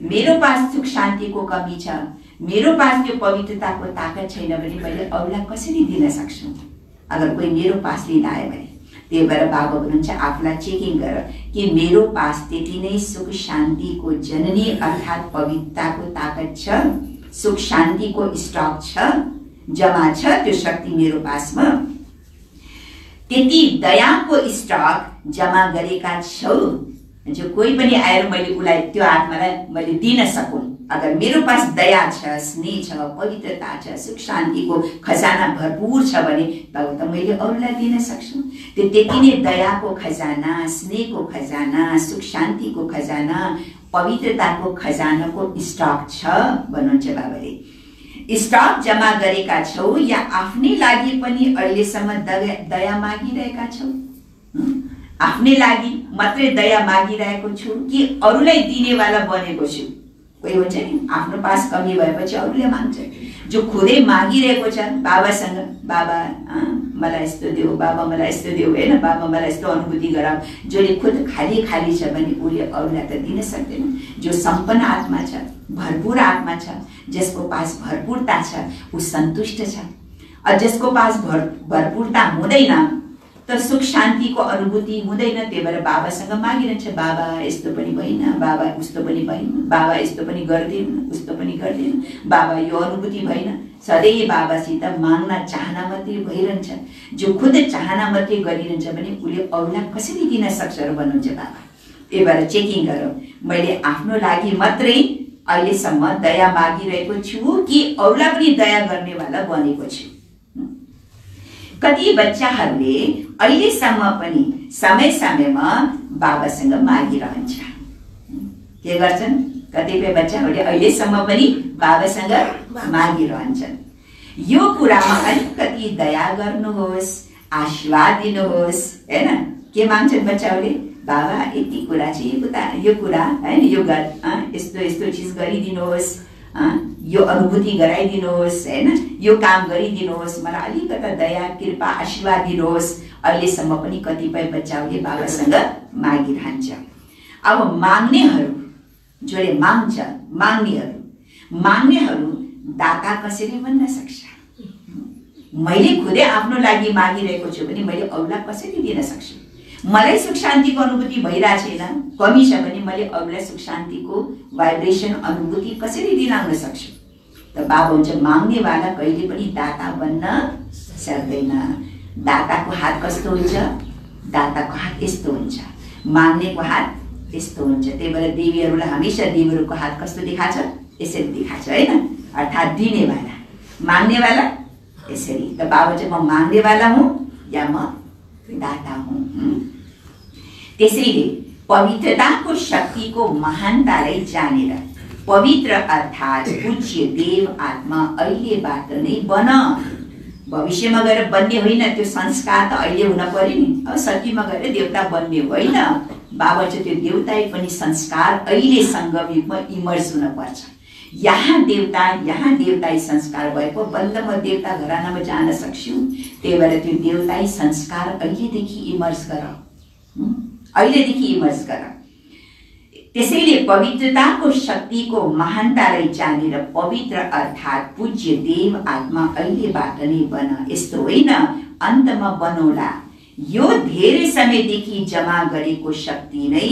मेरो पास सुख शान्तिको कमी छ, मेरो पास त्यो पवित्रताको ताकत छैन भने मैले अरूलाई कसरी दिन सक्छु, अगर कोही मेरो पास लिन आयो भने। त्यही भएर बाबा भन्नुहुन्छ, आफूलाई चेकिङ गर कि मेरो पास त्यति नै सुख शान्तिको जननी अर्थात् पवित्रताको ताकत छ, सुख शान्तिको स्टक छ, जमा छ, त्यो शक्ति मेरो पासमा। त्यति दयाको स्टक जमा गरेका छौ, जो कोही पनि आएर मैले उसलाई त्यो आत्मालाई मैले दिन सकूँ। अगर मेरो पास दया छ, स्नेह छ, पवित्रता छ, सुख शान्तिको खजाना भरपूर छ भने तब त मैले अरूलाई दिन सक्छु। त्यो त्यति नै दयाको खजाना, स्नेहको खजाना, सुख शान्तिको खजाना, पवित्रताको खजानाको स्टक छ भन्नुहुन्छ बाबाले। स्टक जमा गरेका छौ या आफ्नै लागि पनि अहिलेसम्म दया मागिरहेका छौ? आफ्नै लागि मात्रै दया मागिरहेको छु कि अरूलाई दिनेवाला बनेको छु? कोही हुन्छ नि, आफ्नो पास कमी भएपछि अरूले माग्छ। जो खुदै मागिरहेको छ बाबासँग, बाबा मलाई यस्तो देऊ, बाबा मलाई यस्तो देऊ, होइन, बाबा मलाई यस्तो अनुभूति गराऊ। जसले खुद खाली खाली छ भने उसले अरूलाई त दिन सक्दैन। जो सम्पन्न आत्मा छ, भरपूर आत्मा छ, जसको पास भरपूरता छ, ऊ सन्तुष्ट छ। और जसको पास भरपूरता हुँदैन तर सुख शान्तिको अनुभूति हुँदैन, त्यही भएर बाबासँग मागिरहन्छ, बाबा यस्तो पनि भएन, बाबा उस्तो पनि भएन, बाबा यस्तो पनि गर्दिन, उस्तो पनि गर्दिन, बाबा यो अनुभूति भएन। सधैँ बाबासित माग्न चाहना मात्रै भइरहन्छ। जो खुद चाहना मात्रै गरिरहन्छ भने उसले अरूलाई कसरी दिन सक्छ र भन्नुहुन्छ बाबा। त्यही भएर चेकिङ गरौँ, मैले आफ्नो लागि मात्रै अहिलेसम्म दया मागिरहेको छु कि अरूलाई पनि दया गर्नेवाला बनेको छु। कति बच्चाहरूले अहिलेसम्म पनि समय समयमा बाबासँग मागिरहन्छ। के गर्छन्? कतिपय बच्चाहरूले अहिलेसम्म पनि बाबासँग मागिरहन्छन्। यो कुरामा अलिकति दया गर्नुहोस्, आशीर्वाद दिनुहोस्, हैन? के माग्छन् बच्चाहरूले? बाबा यति कुरा चाहिँ यो कुरा हैन, यो यस्तो यस्तो चिज गरिदिनुहोस्, यो अनुभूति गराइदिनुहोस्, हैन, यो काम गरिदिनुहोस्, मलाई अलिकति दया कृपा आशीर्वाद दिनुहोस्। अहिलेसम्म पनि कतिपय बच्चाहरूले बाबासँग मागिरहन्छ। अब माग्नेहरू, जसले माग्छ, माग्नेहरू दाता कसरी बन्न सक्छ? मैले खुदै आफ्नो लागि मागिरहेको छु भने मैले अरूलाई कसरी दिन सक्छु? मलाई सुख शान्तिको अनुभूति भइरहेको छैन, कमी छ भने मैले अरूलाई सुख शान्तिको भाइब्रेसन अनुभूति कसरी दिलाउन सक्छु? त बाबा हुन्छ, माग्नेवाला कहिले पनि दाता बन्न सक्दैन। दाताको हात कस्तो हुन्छ? दाताको हात यस्तो हुन्छ, माग्नेको हात यस्तो हुन्छ। त्यही भएर देवीहरूलाई हमेशा देवीहरूको हात कस्तो देखाछ? यसरी देखाछ, होइन? अर्थात् दिनेवाला, माग्नेवाला यसरी। त बाबा चाहिँ म माग्नेवाला हुँ या म दाता हुँ। त्यसैले पवित्रताको शक्तिको महानतालाई जानेर पवित्र अर्थात् पूज्य देव आत्मा अहिलेबाट नै बन। भविष्यमा गएर बन्ने होइन, त्यो संस्कार त अहिले हुन पर्यो नि। अब सतीमा गएर देवता बन्ने होइन। बाबा चाहिँ त्यो देवता पनि संस्कार अहिले सङ्गमयुगमा इमर्ज हुन पर्छ। यहाँ देवताई संस्कार भएको बल्ल म देवता घरानामा जान सक्छु। त्यही भएर त्यो देवताई संस्कार अहिलेदेखि इमर्ज गर, अहिलेदेखि इमर्ज गर। त्यसैले पवित्रताको शक्तिको महानतालाई जानेर पवित्र अर्थात् पूज्य देव आत्मा अहिलेबाट नै बन। यस्तो होइन अन्तमा बनौला। यो धेरै समयदेखि जमा गरेको शक्ति नै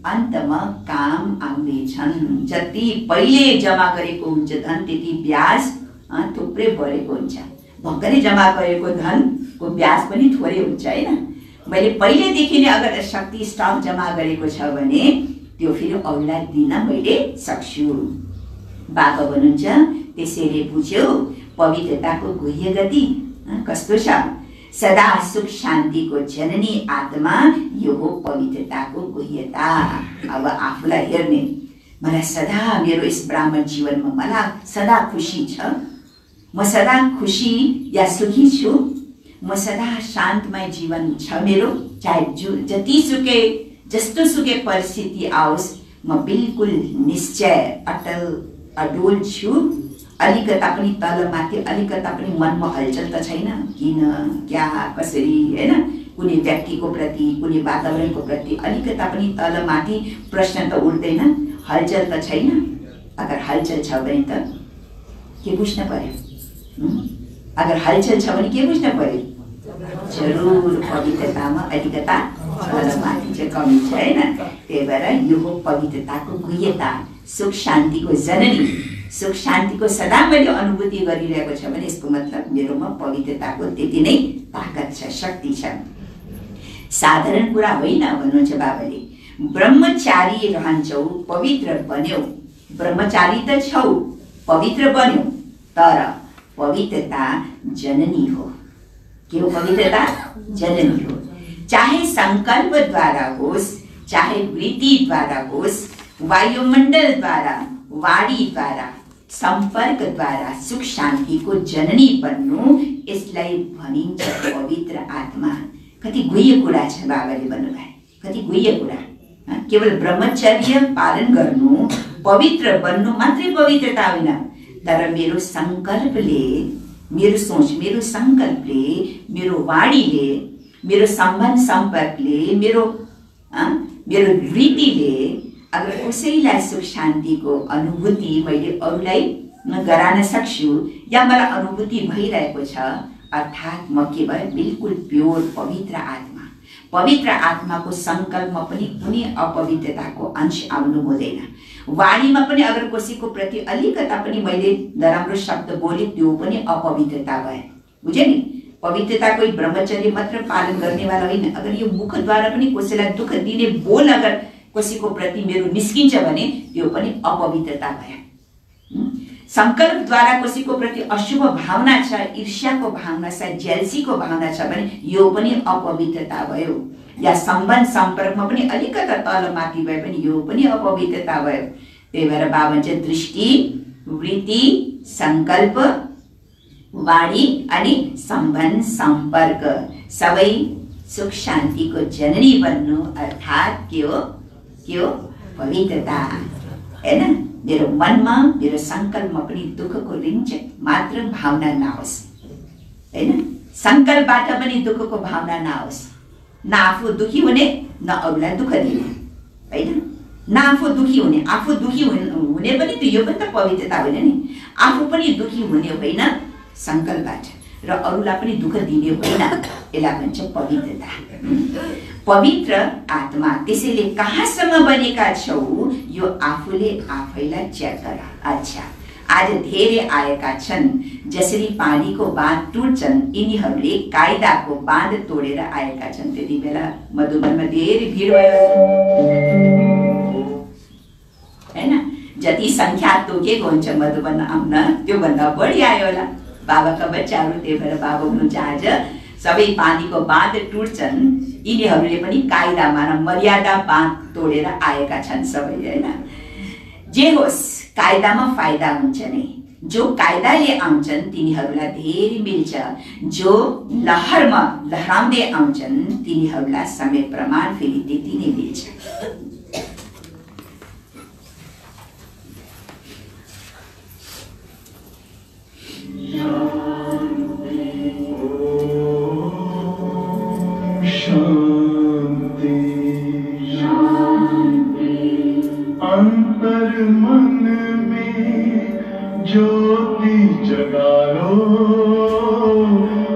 अन्तमा काम आउनेछन्। जति पहिले जमा गरेको हुन्छ धन त्यति ब्याज थुप्रै बढेको हुन्छ। भर्खरै जम्मा गरेको धनको ब्याज पनि थोरै हुन्छ हैन। मैले पहिलेदेखि नै अगर शक्ति स्टक जम्मा गरेको छ भने त्यो फेरि अरूलाई दिन मैले सक्छु। बाबा भन्नुहुन्छ त्यसैले बुझ्यौ पवित्रताको गुह्य गति कस्तो छ। सदा सुख शान्तिको जननी आत्मा यो हो पवित्रताको गुह्यता। अब आफूलाई हेर्ने, मलाई सदा मेरो यस ब्राह्मण जीवनमा मलाई सदा खुसी छ, म सदा खुसी या सुखी छु, म सदा शान्तमय जीवन छ मेरो, चाहे जतिसुकै जस्तोसुकै परिस्थिति आओस् म बिल्कुल निश्चय अटल अडोल छु। अलिकता पनि तलमाथि अलिकता पनि मनमा हलचल त छैन, किन क्या कसरी हैन, कुनै व्यक्तिको प्रति कुनै वातावरणको प्रति अलिकता पनि तलमाथि प्रश्न त उठ्दैन, हलचल त छैन। अगर हलचल छ भने त के बुझ्न पर्यो? अगर हलचल छ भने के बुझ्न पर्यो? जरुर पवित्रतामा अलिकता तलमाथि चाहिँ कमी छ हैन। त्यही भएर यो हो पवित्रताको गुह्यता, सुख शान्तिको जननी। सुख शान्तिको सदा मैले अनुभूति गरिरहेको छ भने यसको मतलब मेरोमा पवित्रताको त्यति नै ताकत छ, शक्ति छ। साधारण कुरा होइन भन्नुहुन्छ बाबाले। ब्रह्मचारी रहन्छौ, पवित्र बन्यौ। ब्रह्मचारी त छौ, पवित्र बन्यौ, तर पवित्रता जननी हो। के हो पवित्रता? जननी हो। चाहे संकल्प द्वारा होस्, चाहे वृत्ति द्वारा होस्, वायुमण्डल द्वारा, वाणी द्वारा, संपर्क द्वारा सुख शान्तिको जननी बन्नु, यसलाई भनिन्छ पवित्र आत्मा। कति गुह्य कुरा छ बाबाले भन्नुभयो, कति गुह्य कुरा। केवल ब्रह्मचर्य पालन गर्नु, पवित्र बन्नु मात्रै पवित्रता होइन, तर मेरो संकल्पले, मेरो सोच, मेरो संकल्पले, मेरो वाणीले, मेरो सम्बन्ध सम्पर्कले, मेरो वृत्तिले अगर कसैलाई सुख शान्तिको अनुभूति मैले अरूलाई गराउन सक्छु या मलाई अनुभूति भइरहेको छ, अर्थात् म के भयो? बिल्कुल प्योर पवित्र आत्मा। पवित्र आत्माको संकल्पमा पनि कुनै अपवित्रताको अंश आउनु हुँदैन। वाणीमा पनि अगर कसैको प्रति अलिकता पनि मैले नराम्रो शब्द बोले त्यो पनि अपवित्रता भयो। बुझ्यो नि? पवित्रता कोही ब्रह्मचर्य मात्र पालन गर्नेवाला होइन। अगर यो मुखद्वारा पनि कसैलाई दुःख दिने बोल अगर कसैको प्रति मेरो निस्किन्छ भने त्यो पनि अपवित्रता भयो। संकल्पद्वारा कसैको प्रति अशुभ भावना छ, ईर्ष्याको भावना छ, जेलसीको भावना छ भने यो पनि अपवित्रता भयो। या सम्बन्ध सम्पर्कमा पनि अलिकता तलमाथि भए पनि यो पनि अपवित्रता भयो। त्यही भएर बाबा चाहिँ दृष्टि, वृत्ति, संकल्प, वाणी अनि सम्बन्ध सम्पर्क सबै सुख शान्तिको जननी बन्नु, अर्थात् के हो? के हो? पवित्रता हैन। मेरो मनमा, मेरो संकल्पमा पनि दुःखको रिंच मात्र भावना नहोस् हैन। संकल्पबाट पनि दुःखको भावना नहोस्। न आफू दुखी हुने, न अरूलाई दुःख दिने हैन। न आफू दुखी हुने, आफू दुखी हुने पनि त यो पनि त पवित्रता होइन नि। आफू पनि दुखी हुने होइन संकल्पबाट, र अरूलाई पनि दुःख दिने होइन, यसलाई भन्छ पवित्रता। पवित्र आत्मा। त्यसैले कहाँसम्म बनेका छौ यो आफूले आफैलाई चेक गर। अच्छा, आज धेरै आएका छन्, जसरी पानीको बाँध टुट्छन् यिनीहरूले कायदाको बाँध तोडेर आएका छन्। त्यति बेला मधुबनमा धेरै भिड भयो हैन। जति संख्या तोकेको हुन्छ मधुबन आउन त्योभन्दा बढी आयो होला बाबाका बच्चाहरू। त्यही भएर बाबा हुनुहुन्छ आज सबै पानीको बाँध टुट्छन् यिनीहरूले पनि कायदा मान मर्यादा बाँध तोडेर आएका छन् सबै हैन। जे होस् कायदामा फाइदा हुन्छ नै। जो कायदाले आउँछन् तिनीहरूलाई धेरै मिल्छ, जो लहरमा लहराउँदै आउँछन् तिनीहरूलाई समय प्रमाण फेरि त्यति नै मिल्छ। अंतर मन में ज्योति जगा लो,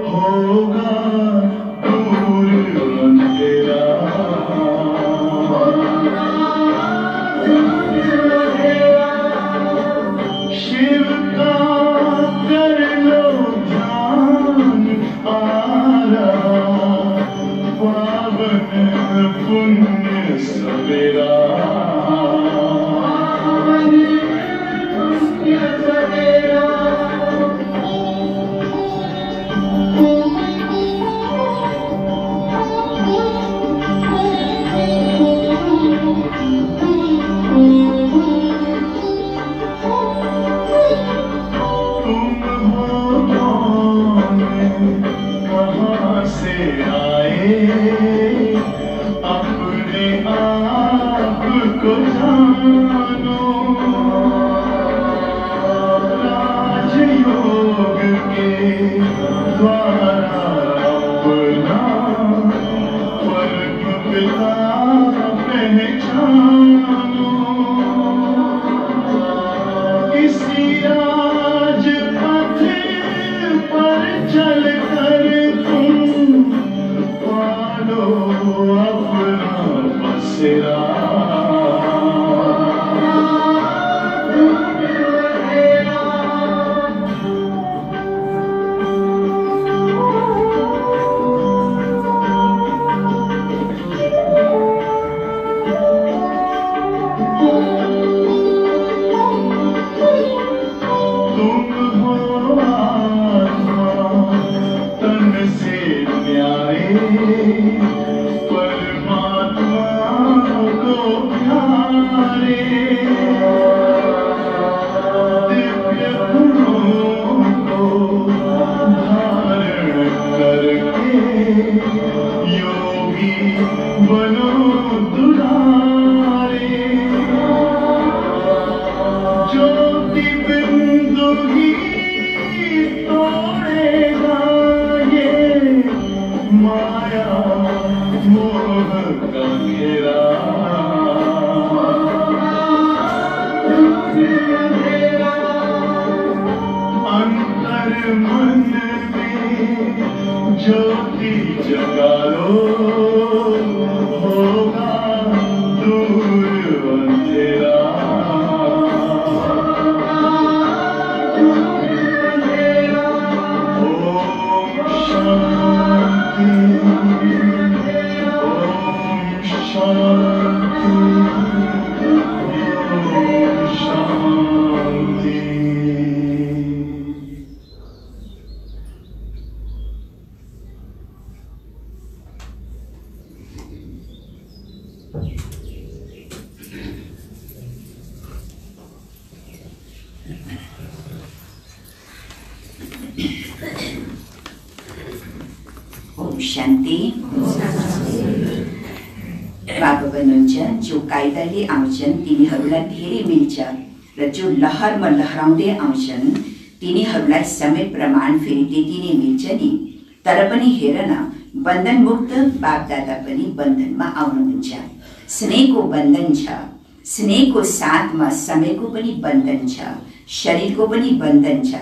होगा दूर अंधेरा। शिव का कर लो ध्यान, आए अपने आप को जानो राजयोग के द्वारा अपना परम पिता पहचानो इसी राज पथ पर चल कर तुम पालो अपना बसेरा ज्योति जगा लो होगा दूर अंधेरा ओम शांति ओम शांति ओम शांति। ओम शान्ति। बाबा भन्नुहुन्छ जो कायदाले आउँछन् तिनीहरूलाई धेरै मिल्छ र जो लहरमा लहराउँदै आउँछन् तिनीहरूलाई समय प्रमाण फेरि त्यति नै मिल्छ नि। तर पनि हेर न, बन्धन मुक्त बापदादा पनि बन्धनमा आउनुहुन्छ। स्नेहको बन्धन छ, स्नेहको साथमा समयको पनि बन्धन छ, शरीरको पनि बन्धन छ।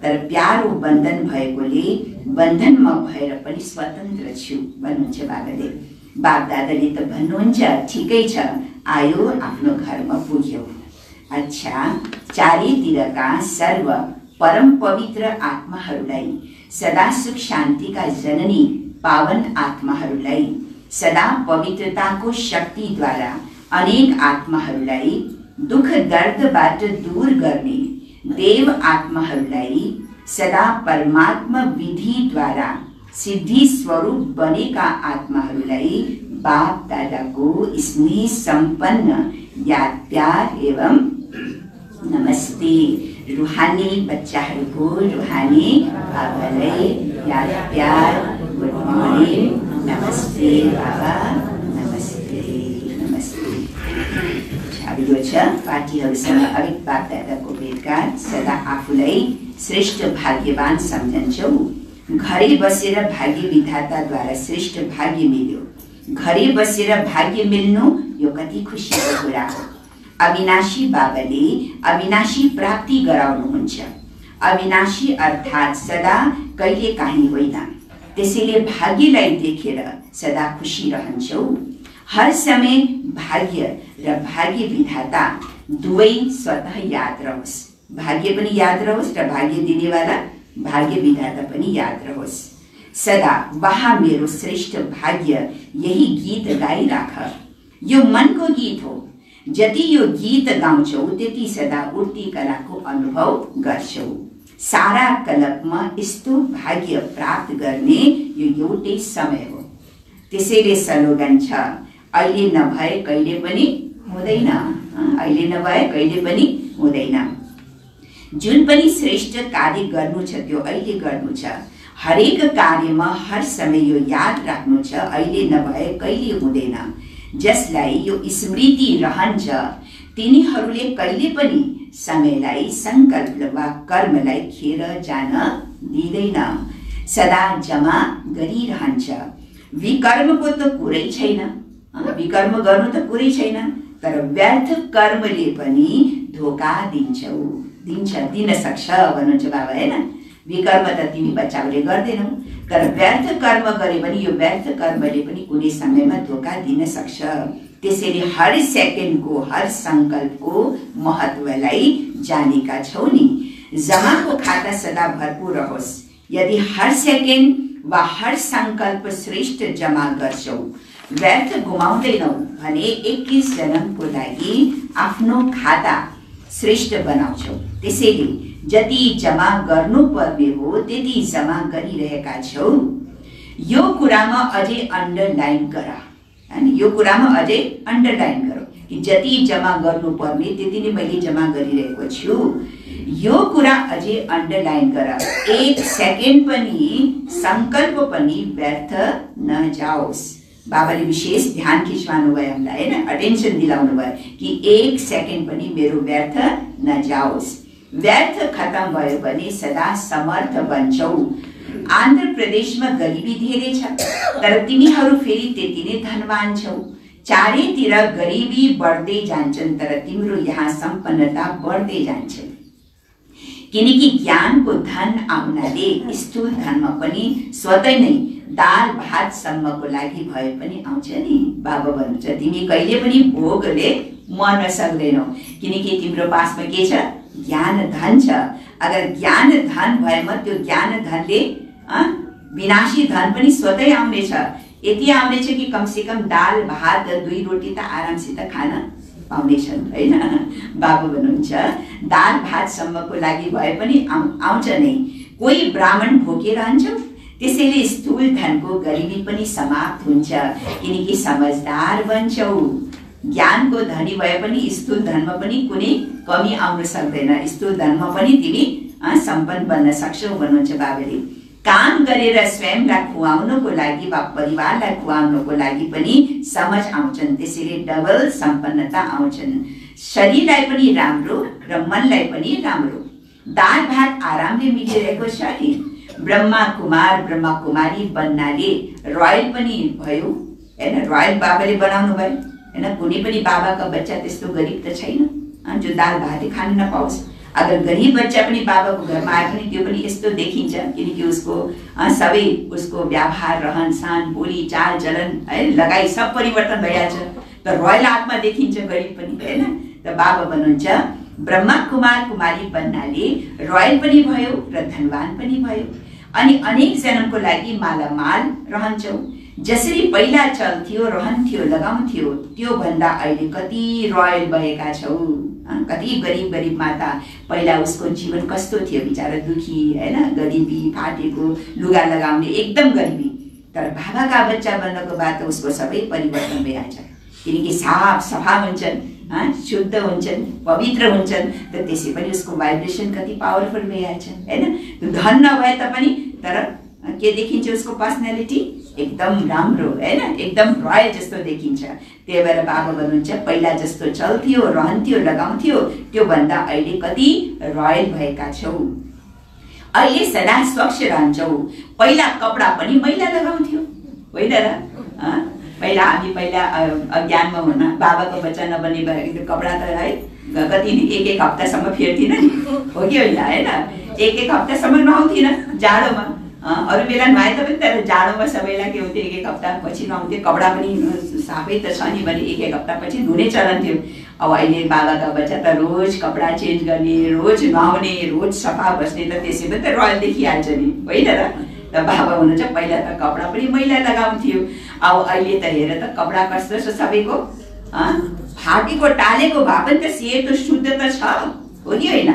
तर प्यारो बन्धन भएकोले बन्धनमा भएर पनि स्वतन्त्र छु भन्नुहुन्छ बाबाले। बापदादाले त भन्नुहुन्छ ठिकै छ, आयो आफ्नो घरमा पुग्यो। अच्छा, चारैतिरका सर्व परम पवित्र आत्माहरूलाई, सदा सुख शान्तिका जननी पावन आत्माहरूलाई, सदा पवित्रताको शक्तिद्वारा अनेक आत्माहरूलाई दुख दर्दबाट दूर गर्ने देव आत्माहरूलाई, सदा परमात्मा विधिद्वारा सिद्धि स्वरूप बनेका आत्माहरूलाई बाप दादाको स्नेह सम्पन्न याद प्यार एवं नमस्ते। रूहानी बच्चाहरूको रूहानी बाबालाई याद प्यार, गुड मर्निङ, नमस्ते बाबा, नमस्ते नमस्ते। अब यो छ पाठीहरूसँग अलिक बाप दादाको भेटघाट। सदा आफूलाई श्रेष्ठ भाग्यवान सम्झन्छौ। घरै बसेर भाग्य विधाताद्वारा श्रेष्ठ भाग्य मिल्यो। घरै बसेर भाग्य मिल्नु यो कति खुसीको कुरा हो। अविनाशी बाबाले अविनाशी प्राप्ति गराउनुहुन्छ। अविनाशी अर्थात् सदा कहिले काहीँ होइन। त्यसैले भाग्यलाई देखेर सदा खुसी रहन्छौ। हर समय भाग्य र भाग्य विधाता दुवै स्वतः याद रहोस्। भाग्य पनि याद रहोस् र भाग्य दिनेवाला भाग्य विधाता पनि याद रहोस्। सदा वहाँ मेरो श्रेष्ठ भाग्य यही गीत गाइराख। यो मनको गीत हो। जति यो गीत गाउँछौ त्यति सदा उठ्ती कलाको अनुभव गर्छौ। सारा कल्पमा यस्तो भाग्य प्राप्त गर्ने यो एउटै समय हो। त्यसैले स्लोगन छ, अहिले नभए कहिले पनि हुँदैन। अहिले नभए कहिले पनि हुँदैन। जुन पनि श्रेष्ठ कार्य गर्नु छ त्यो अहिले गर्नु छ। हरेक कार्यमा हर समय यो याद राख्नु छ, अहिले नभए कहिले हुँदैन। जसलाई यो स्मृति रहन्छ तिनीहरूले कहिले पनि समयलाई, संकल्प वा कर्मलाई खेर जान दिँदैन, सदा जमा गरिरहन्छ। विकर्मको त कुरै छैन, विकर्म गर्नु त कुरै छैन, तर व्यर्थ कर्मले पनि धोका दिन सक्छ भन्नुहुन्छ बाबा, हैन? विकर्म त तिमी बच्चाहरूले गर्दैनौ, तर व्यर्थ कर्म गरे पनि यो व्यर्थ कर्मले पनि कुनै समयमा धोका दिन सक्छ। त्यसैले हर सेकेन्डको, हर संकल्पको महत्वलाई जानेका छौ नि। जमाको खाता सदा भरपूर रहोस्। यदि हर सेकेन्ड वा हर संकल्प श्रेष्ठ जमा गर्छौ, व्यर्थ घुमाउँदैनौ भने 21 जन्मको लागि आफ्नो खाता श्रेष्ठ बनाउँछौ। त्यसैले जति जमा गर्नुपर्ने हो त्यति जमा गरिरहेका छौ। यो कुरामा अझै अन्डरलाइन गर, अनि यो कुरामा अझै अन्डरलाइन गरौ कि जति जमा गर्नुपर्ने त्यति नै मैले जमा गरिरहेको छु। यो कुरा अझै अन्डरलाइन गर। 1 सेकेन्ड पनि, संकल्प पनि व्यर्थ नजाओस्। बाबाले विशेष ध्यान खिच्वाउनु भयो हामीलाई, हैन? अटेन्सन दिलाउनु भयो कि 1 सेकेन्ड पनि मेरो व्यर्थ नजाओस्। व्यर्थ खत्म भयो भने सदा समर्थ बन्छौ। आन्ध्र प्रदेशमा गरिबी धेरै छ, तर तिमीहरू फेरि त्यति नै धनवान छौ। चारैतिर गरिबी बढ्दै जान्छन्, तर तिम्रो यहाँ सम्पन्नता बढ्दै जान्छ। किनकि ज्ञानको धन आउनाले स्थूल धनमा पनि स्वतः नै दाल भात सम्मको लागि भए पनि आउँछ नि। बाबा भन्नुहुन्छ तिमी कहिले पनि भोगले मर्न सक्दैनौ, किनकि तिम्रो पासमा के छ? ज्ञान धन छ। अगर ज्ञान धन भएमा त्यो ज्ञान धनले विनाशी धन पनि स्वतः आउनेछ। यति आउनेछ कि कमसे कम दाल भात 2 रोटी त आरामसित खान पाउनेछन्, हैन? बाबा भन्नुहुन्छ दाल भात सम्मको लागि भए पनि आउँछ नै। कोही ब्राह्मण भोकिरहन्छ, त्यसैले स्थूल धनको गरिबी पनि समाप्त हुन्छ, किनकि समझदार बन्छौ। ज्ञानको धनी भए पनि स्थूल धनमा पनि कुनै कमी आउन सक्दैन। स्थूल धनमा पनि तिमी सम्पन्न बन्न सक्छौ भन्नुहुन्छ बाबाले। काम गरेर स्वयंलाई खुवाउनको लागि वा परिवारलाई खुवाउनको लागि पनि समझ आउँछन्, त्यसैले डबल सम्पन्नता आउँछन्। शरीरलाई पनि राम्रो र मनलाई पनि राम्रो। दाल भात आरामले मिलिरहेको छ नि। ब्रह्मा कुमार ब्रह्मा कुमारी बन्नाले रोयल पनि भयो, हैन? रोयल बाबाले बनाउनु भयो, हैन? कुनै पनि बाबाका बच्चा त्यस्तो गरिब त छैन जो दाल भातै खान नपाओस्। अगर गरीब बच्चा पनि बाबाको घरमा आए पनि त्यो पनि यस्तो देखिन्छ, किनकि उसको सबै उसको व्यवहार, रहन सहन, बोली चाल चलन, है, लगाई सब परिवर्तन भइहाल्छ। त रोयल आत्मा देखिन्छ गरिब पनि, हैन? त बाबा भन्नुहुन्छ ब्रह्मा कुमार कुमारी बन्नाले रोयल पनि भयो र धनवान पनि भयो, अनि अनेक जन्मको लागि मालामाल रहन्छौ। जसरी पहिला चल्थ्यो, रहन्थ्यो, लगाउँथ्यो, त्यो भन्दा अहिले कति रोयल भएका छौ। कति गरिब गरिब माता, पहिला उसको जीवन कस्तो थियो बिचारा, दुखी, हैन? गरिबी, फाटेको लुगा लगाउने, एकदम गरिबी। तर बाबाका बच्चा बन्नको बाद त उसको सबै परिवर्तन भइहाल्छ, किनकि साफ सफा हुन्छन्, शुद्ध हुन्छन्, पवित्र हुन्छन्। त त्यसै पनि उसको भाइब्रेसन कति पावरफुल भइहाल्छ, हैन? धन नभए तापनि तर के देखिन्छ उसको पर्सनालिटी? एकदम राम्रो, हैन? एकदम रोयल जस्तो देखिन्छ। त्यही भएर बाबा भन्नुहुन्छ पहिला जस्तो चल्थ्यो, रहन्थ्यो, लगाउँथ्यो, त्यो भन्दा अहिले कति रोयल भएका छौ। अहिले सदा स्वच्छ रहन्छौ। पहिला कपडा पनि मैला लगाउँथ्यो, होइन र? पहिला हामी अज्ञानमा हुन बाबाको बच्चा नबन्ने भएको कपडा त, है, कति 1 हप्तासम्म फेर्थिन नि, हो कि होइन, हैन? 1 हप्तासम्म नुहाउँथिन जाडोमा। अरू बेला नुहाए पनि तर जाडोमा सबैलाई के हुन्थ्यो 1 हप्ता पछि नुहाउँथ्यो। कपडा पनि साफै त छ नि भने 1 हप्ता पछि धुने चलन थियो। अब अहिले बाबाका बच्चा त रोज कपडा चेन्ज गर्ने, रोज नुहाउने, रोज सफा बस्ने, त त्यसै पनि त रोयल देखिहाल्छ नि, होइन र? त बाबा हुनुहुन्छ पहिला त कपडा पनि मैला लगाउँथ्यो। अब अहिले त हेर त कपडा कस्तो छ सबैको, फाटेको टालेको भए पनि त सेतो शुद्ध त छ, हो कि होइन?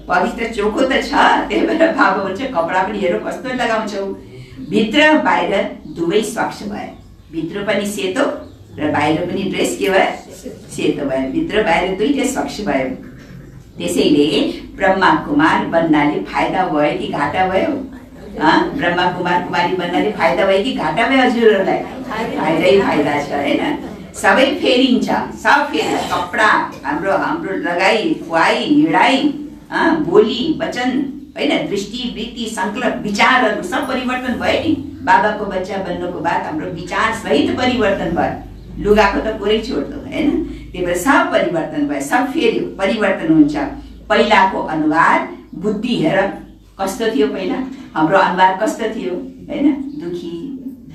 पवित्र चोखो त छ। त्यही भएर बाबा भन्छ कपडा पनि हेर कस्तो लगाउँछौ। भित्र बाहिर दुवै स्वच्छ भयो, भित्र पनि सेतो र बाहिर पनि ड्रेस के भयो? सेतो भयो। भित्र बाहिर दुईटै स्वच्छ भयो। त्यसैले ब्रह्मा कुमार बन्नाले फाइदा भयो कि घाटा भयो? ब्रह्मा कुमार कुमारी बन्नाले फाइदा भयो कि घाटा भयो हजुरहरूलाई? फाइदै फाइदा छ हैन। सबै फेरिन्छ, सब फेरिन्छ। कपडा हाम्रो हाम्रो लगाई खुवाई हिँडाई बोली वचन हैन, दृष्टि वृत्ति संकल्प विचारहरू सब परिवर्तन भयो नि। बाबाको बच्चा बन्नको बाद हाम्रो विचार सहित परिवर्तन भयो। लुगाको त पुरै छोड्दो हैन। त्यही भएर सब परिवर्तन भयो, सब फेर्यो, परिवर्तन हुन्छ। पहिलाको अनुहार बुद्धि हेर कस्तो थियो पहिला, हाम्रो अनुहार कस्तो थियो हैन, दुखी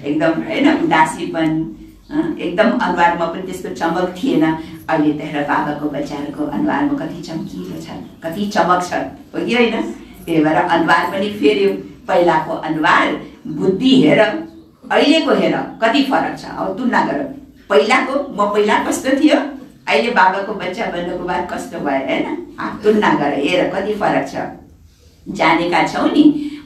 एकदम हैन, उदासीपन एकदम अनुहारमा पनि त्यस्तो चमक थिएन। अहिले त हेर बाबाको बच्चाहरूको अनुहारमा कति चम्किलो छ, कति चमक छ, हो कि होइन? त्यही भएर अनुहार पनि फेर्यो। पहिलाको अनुहार बुद्धि हेर, अहिलेको हेर कति फरक छ। अब तुलना गर, पहिलाको म पहिला कस्तो थियो, अहिले बाबाको बच्चा बन्नको बाद कस्तो भयो हैन? तुलना गर, हेर कति फरक छ। जानेका छौ नि,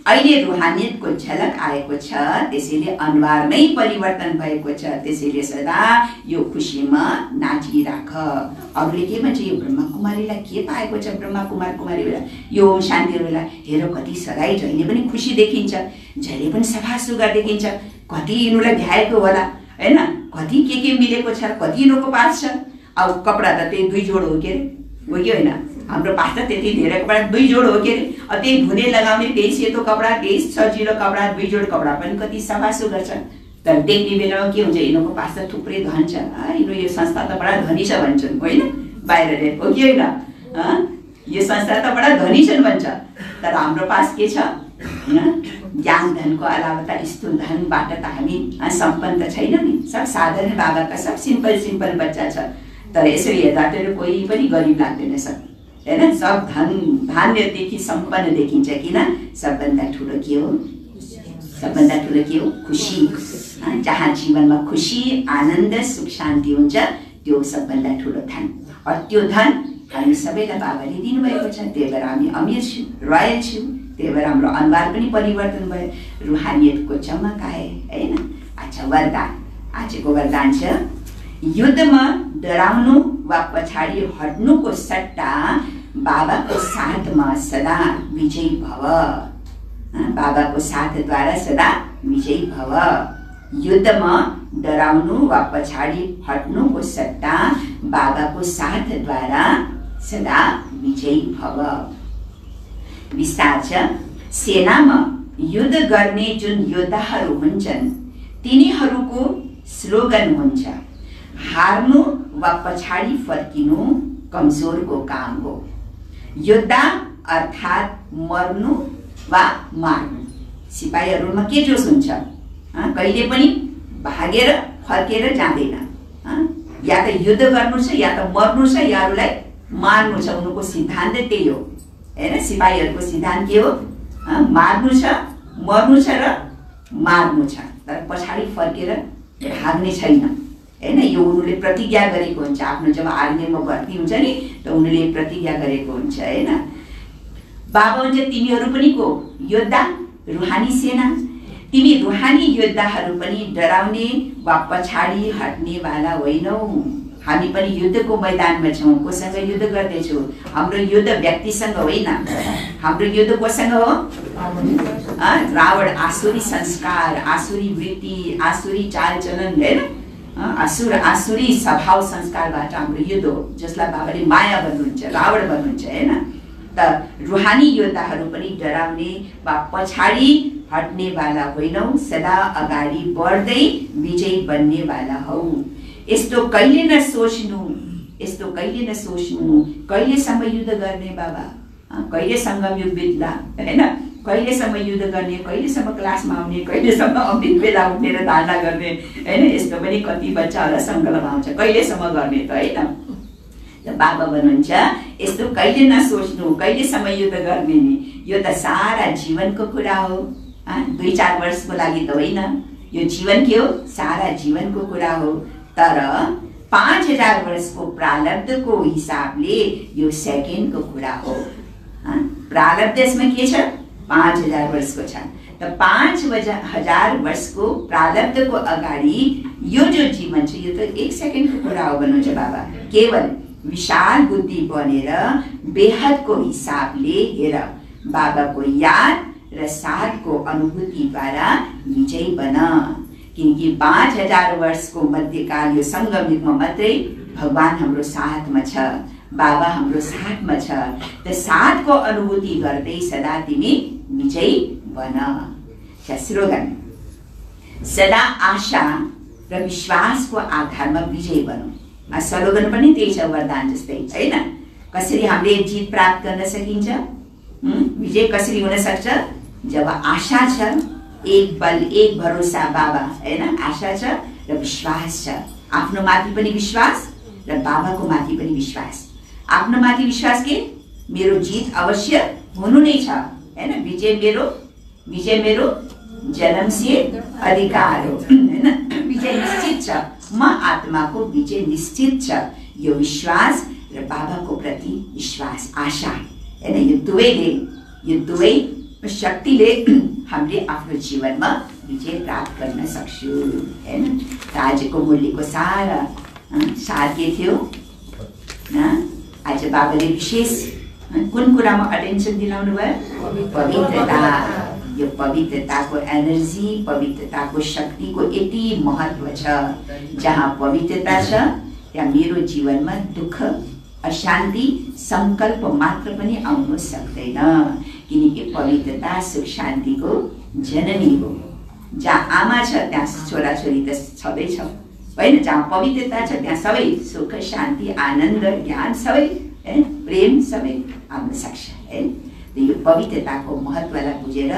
अहिले रुहानियतको झलक आएको छ, त्यसैले अनुहार नै परिवर्तन भएको छ। त्यसैले सदा यो खुसीमा नाचिराख। अरूले के भन्छ, यो ब्रह्मा कुमारीलाई के पाएको छ, ब्रह्मा कुमार कुमारी बेला यो ओम शान्ति बेला हेर कति सधैँ जहिले पनि खुसी देखिन्छ, जहिले पनि सफा सुग्घर देखिन्छ। कति यिनीहरूलाई भ्याएको होला हैन, कति के मिलेको छ, कति यिनीहरूको पास छ। अब कपडा त त्यही 2 जोड हो के अरे, हो कि होइन? हाम्रो पास त त्यति धेरै कपडा 2 जोड हो के अरे। त्यही धुने लगाउने, त्यही सेतो कपडा, त्यही सजिलो कपडा, 2 जोड कपडा पनि कति सफा सुग्घर छ। तर देख्ने बेलामा के हुन्छ, यिनीहरूको पास त थुप्रै धन छ, यिनीहरू यो संस्था त बडा धनी छ भन्छन् होइन, बाहिरले, हो कि होइन? यो संस्था त बडा धनी छन् भन्छ। तर हाम्रो पास के छ, ज्ञान धनको अलावा त स्थूल धनबाट त हामी सम्पन्न त छैन नि। सब साधारण बाबाका सब सिम्पल बच्चा छ। तर यसरी हेर्दा त कोही पनि गरिब लाग्दैन सब हैन। सब धान्यदेखि सम्पन्न देखिन्छ। किन? सबभन्दा ठुलो के हो, सबभन्दा ठुलो के हो, खुसी। जहाँ जीवनमा खुसी आनन्द सुख शान्ति हुन्छ, त्यो सबभन्दा ठुलो धन। और त्यो धन हामी सबैलाई बाबाले दिनुभएको छ। त्यही भएर हामी अमीर छौँ, रोयल छौँ। त्यही भएर हाम्रो अनुहार पनि परिवर्तन भयो, रुहानियतको चमक आए हैन। अच्छा, वरदान। आजको वरदान छ, युद्धमा डराउनु वा पछाडि हट्नुको सट्टा बाबाको साथमा सदा विजयी भव। बाबाको साथद्वारा सदा विजयी भव। युद्धमा डराउनु वा पछाडि हट्नुको सट्टा बाबाको साथद्वारा सदा विजयी भव। विस्तार छ, सेनामा युद्ध गर्ने जुन योद्धाहरू हुन्छन् तिनीहरूको स्लोगन हुन्छ, हार्नु वा पछाडि फर्किनु कमजोरको काम हो। योद्धा अर्थात् मर्नु वा मार्नु। सिपाहीहरूमा के जोस हुन्छ, कहिले पनि भागेर फर्केर जाँदैन। या त युद्ध गर्नु छ, या त मर्नु छ, या अरूलाई मार्नु छ। उनको सिद्धान्त त्यही हो हैन। सिपाहीहरूको सिद्धान्त के हो, मार्नु छ, मर्नु छ र मार्नु छ, तर पछाडि फर्केर भाग्ने छैन हैन। यो उनीहरूले प्रतिज्ञा गरेको हुन्छ। आफ्नो जब आर्मीमा भर्ती हुन्छ नि, त उनीहरूले प्रतिज्ञा गरेको हुन्छ हैन। बाबा हुन्छ, तिमीहरू पनि को योद्धा, रुहानी सेना। तिमी रुहानी योद्धाहरू पनि डराउने वा पछाडि हट्नेवाला होइनौ। हामी पनि युद्धको मैदानमा छौँ। कोसँग युद्ध गर्दैछौँ? हाम्रो युद्ध व्यक्तिसँग होइन, हाम्रो युद्ध कोसँग हो? रावण आसुरी संस्कार, आसुरी वृत्ति, आसुरी चालचलन हैन, आसुरी स्वभाव संस्कारबाट हाम्रो युद्ध हो, जसलाई बाबाले माया भन्नुहुन्छ, रावण भन्नुहुन्छ हैन। त रुहानी योद्धाहरू पनि डराउने वा पछाडि हट्नेवाला होइनौ, सदा अगाडि बढ्दै विजयी बन्नेवाला हौ। यस्तो कहिले नसोच्नु, यस्तो कहिले नसोच्नु, कहिलेसम्म युद्ध गर्ने बाबा, कहिलेसम्म युद्ध बित्ला हैन, कहिलेसम्म युद्ध गर्ने, कहिलेसम्म क्लासमा आउने, कहिलेसम्म अमृत बेला उठेर धारणा गर्ने हैन। यस्तो पनि कति बच्चाहरूलाई सङ्कल्प आउँछ, कहिलेसम्म गर्ने त हैन। बाबा भन्नुहुन्छ, यस्तो कहिले नसोच्नु, कहिलेसम्म युद्ध गर्ने नि, यो त सारा जीवनको कुरा हो। 2-4 वर्षको लागि त होइन, यो जीवन के हो, सारा जीवनको कुरा हो। तर 5000 वर्षको प्रारब्धको हिसाबले यो सेकेन्डको कुरा हो। प्रारब्ध यसमा के छ, 5000 वर्षको छ। त 5000 वर्षको प्रारब्धको अगाडि यो जो जीवन छ, यो त 1 सेकेन्डको कुरा हो भन्नुहुन्छ बाबा। केवल विशाल बुद्धि बनेर बेहदको हिसाबले हेर, बाबाको याद र साथको अनुभूतिद्वारा विजयी बन। किनकि 5000 वर्षको मध्यकाल यो सङ्गमयुगमा मात्रै भगवान हाम्रो साथमा छ, बाबा हाम्रो साथमा छ। त साथको अनुभूति गर्दै सदा तिमी विजयी बन। स्लोगन सदा आशा र विश्वासको आधारमा विजयी बनौँ। स्लोगन पनि त्यही छ, वरदान जस्तै हैन। कसरी हामीले जित प्राप्त गर्न सकिन्छ, विजय कसरी हुन सक्छ? जब आशा छ, एक बल एक भरोसा बाबा हैन, आशा छ र विश्वास छ। आफ्नो माथि पनि विश्वास र बाबाको माथि पनि विश्वास। आफ्नो माथि विश्वास के मेरो जित अवश्य हुनु नै छ हैन। विजय मेरो जन्मसिद्ध अधिकार हो हैन। विजय निश्चित छ, म आत्माको विजय निश्चित छ। यो विश्वास र बाबाको प्रति विश्वास, आशा हैन, यो दुवै शक्तिले हामीले आफ्नो जीवनमा विजय प्राप्त गर्न सक्छौँ हैन। आजको मूल्यको सार के थियो? आज बाबाले विशेष कुन कुरामा अटेन्सन दिलाउनु भयो? पवित्रता। यो पवित्रताको एनर्जी, पवित्रताको शक्तिको यति महत्त्व छ। जहाँ पवित्रता छ त्यहाँ मेरो जीवनमा दुःख, अशान्ति, सङ्कल्प मात्र पनि आउन सक्दैन। किनकि पवित्रता सुख शान्तिको जननी हो। जहाँ आमा छ त्यहाँ छोराछोरी त छँदैछ होइन। जहाँ पवित्रता छ त्यहाँ सबै सुख, शान्ति, आनन्द, ज्ञान सबै प्रेम सबै आउन सक्छ है। यो पवित्रताको महत्त्वलाई बुझेर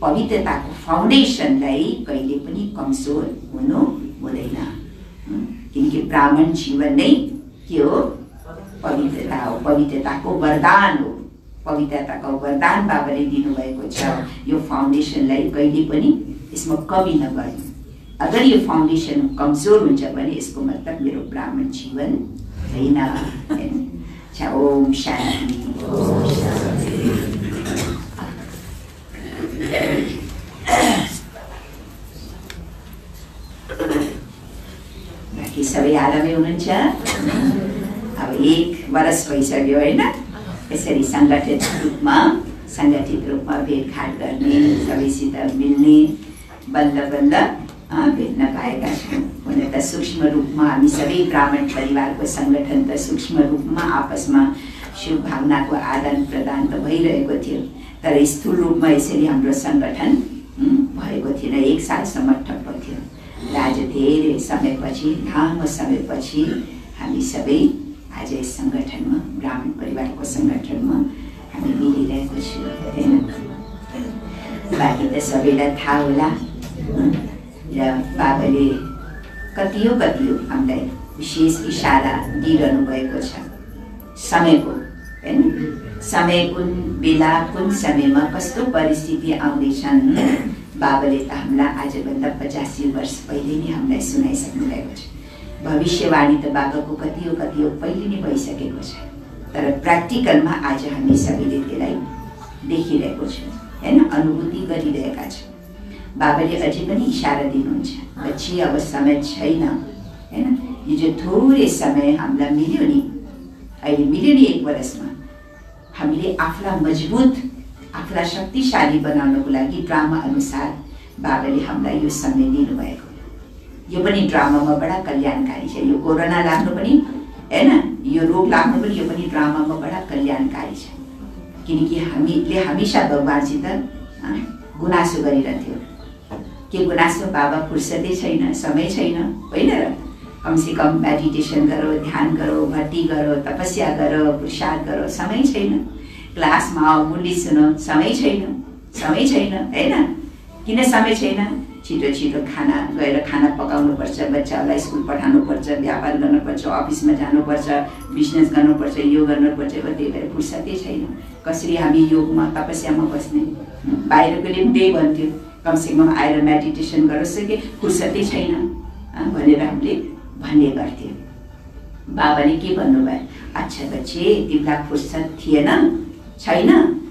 पवित्रताको फाउन्डेसनलाई कहिले पनि कमजोर हुनु हुँदैन। किनकि ब्राह्मण जीवन नै के हो? पवित्रता हो, पवित्रताको वरदान हो। पवित्रताको वरदान बाबाले दिनुभएको छ। यो फाउन्डेसनलाई कहिले पनि यसमा कमी नगर्नु। अगर यो फाउन्डेसन कमजोर हुन्छ भने यसको मतलब मेरो ब्राह्मण जीवन होइन। ओम शान्ति। बाँकी सबै आरामै हुनुहुन्छ? अब 1 वर्ष भइसक्यो होइन। यसरी सङ्गठित रूपमा भेटघाट गर्ने, सबैसित मिल्ने, बल्ल बल्ल भेट्न पाएका छौँ। हुन त सूक्ष्म रूपमा हामी सबै ब्राह्मण परिवारको सङ्गठन त सूक्ष्म रूपमा आपसमा शुभ भावनाको आदान प्रदान त भइरहेको थियो, तर स्थूल रूपमा यसरी हाम्रो सङ्गठन भएको थिएन। 1 सालसम्म ठप्प थियो र आज धेरै समयपछि, लामो समयपछि हामी सबै आज यस सङ्गठनमा, ब्राह्मण परिवारको सङ्गठनमा हामी मिलिरहेको छौँ होइन। बाँकी त सबैलाई थाहा होला र बाबाले कतियो हामीलाई विशेष इसारा दिइरहनु भएको छ समयको हैन। समय कुन बेला, कुन समयमा कस्तो परिस्थिति आउँदैछन् बाबाले त हामीलाई आजभन्दा 85 वर्ष पहिले नै हामीलाई सुनाइसक्नु भएको छ। भविष्यवाणी त बाबाको कतियो पहिले नै भइसकेको छ, तर प्र्याक्टिकलमा आज हामी सबैले त्यसलाई देखिरहेको छौँ हैन, अनुभूति गरिरहेका छौँ। बाबाले अझै पनि इसारा दिनुहुन्छ, बच्ची अब समय छैन हैन। यो जो थोरै समय हामीलाई मिल्यो नि, अहिले मिल्यो नि 1 वर्षमा, हामीले आफूलाई मजबुत, आफूलाई शक्तिशाली बनाउनको लागि ड्रामा अनुसार बाबाले हामीलाई यो समय दिनुभएको। यो पनि ड्रामामा बडा कल्याणकारी छ। यो कोरोना लाग्नु पनि हैन, यो रोग लाग्नु पनि, यो पनि ड्रामामा बडा कल्याणकारी छ। किनकि हामीले हमेसा भगवानसित गुनासो गरिरहन्थ्यौँ। के गुनासो? बाबा फुर्सदै छैन, समय छैन होइन र। कमसे कम मेडिटेसन गरो, ध्यान गरो, भक्ति गरो, तपस्या गरो, पुरुषार्थ गरो, समय छैन। क्लासमा आओ, मुरली सुनो, समय छैन हैन। किन समय छैन? छिटो खाना गएर खाना पकाउनुपर्छ, बच्चाहरूलाई स्कुल पठाउनुपर्छ, व्यापार गर्नुपर्छ, अफिसमा जानुपर्छ, बिजनेस गर्नुपर्छ, यो गर्नुपर्छ, त्यही भएर फुर्सदै छैन। कसरी हामी योगमा, तपस्यामा बस्ने? बाहिरकोले पनि त्यही भन्थ्यो, कमसेकम आएर मेडिटेसन गरोस् कि फुर्सदै छैन भनेर हामीले भन्ने गर्थ्यौँ। बाबाले के भन्नुभयो? अच्छा बच्चे, तिमीलाई फुर्सद छैन,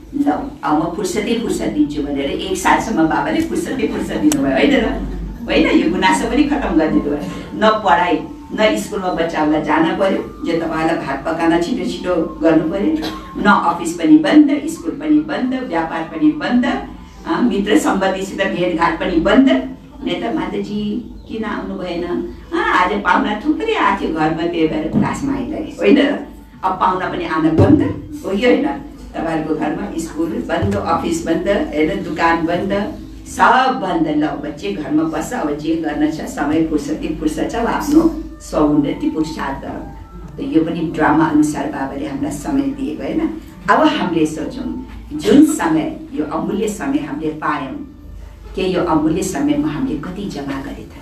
ल अब म फुर्सद दिन्छु भनेर 1 सालसम्म बाबाले फुर्सद दिनुभयो होइन र। होइन, यो गुनासो पनि खतम गरिदिनु भयो। न पढाइ, न स्कुलमा बच्चाहरूलाई जान पर्यो, जो तपाईँलाई भात पकाउन छिटो गर्नु पर्यो, न अफिस पनि बन्द, स्कुल पनि बन्द, व्यापार पनि बन्द, मित्र सम्बन्धीसित भेटघाट पनि बन्द। नेता माताजी किन आउनु भएन? आज पाहुना थुप्रै आएको थियो घरमा, त्यही भएर क्लासमा आइरहे होइन र। अब पाहुना पनि आन बन्द हो कि होइन? तपाईँहरूको घरमा स्कुल बन्द, अफिस बन्द होइन, दुकान बन्द, सब बन्द। ल बच्चे घरमा बस्छ, अब जे गर्न छ समय फुर्सद छ आफ्नो स्वउन्नति पुरुषार्थ। यो पनि ड्रामा अनुसार बाबाले हामीलाई समय दिएको होइन। अब हामीले सोचौँ जुन समय, यो अमूल्य समय हामीले पायौँ, के यो अमूल्य समयमा हामीले कति जम्मा गरे त?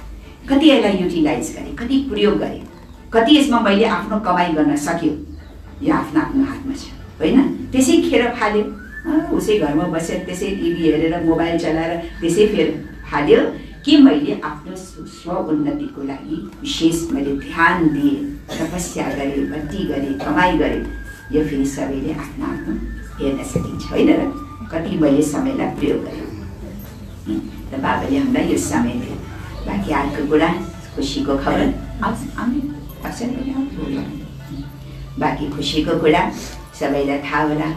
कति यसलाई युटिलाइज गरे, कति प्रयोग गरे, कति यसमा मैले आफ्नो कमाइ गर्न सक्यो? यो आफ्नो आफ्नो हातमा छ होइन? त्यसै खेर फाल्यो, उसै घरमा बसेर त्यसै टिभी हेरेर मोबाइल चलाएर त्यसै फेर फाल्यो कि मैले आफ्नो स्वउन्नतिको लागि विशेष मैले ध्यान दिएँ, तपस्या गरेँ, भक्ति गरेँ, कमाइ गरेँ? यो फेरि सबैले आफ्नो आफ्नो हेर्न सकिन्छ होइन र? कति मैले समयलाई प्रयोग गरेँ त बाबाले हामीलाई यो समय दियो। बाँकी अर्को कुरा, खुसीको खबर बाँकी खुसीको कुरा सबैलाई थाहा होला।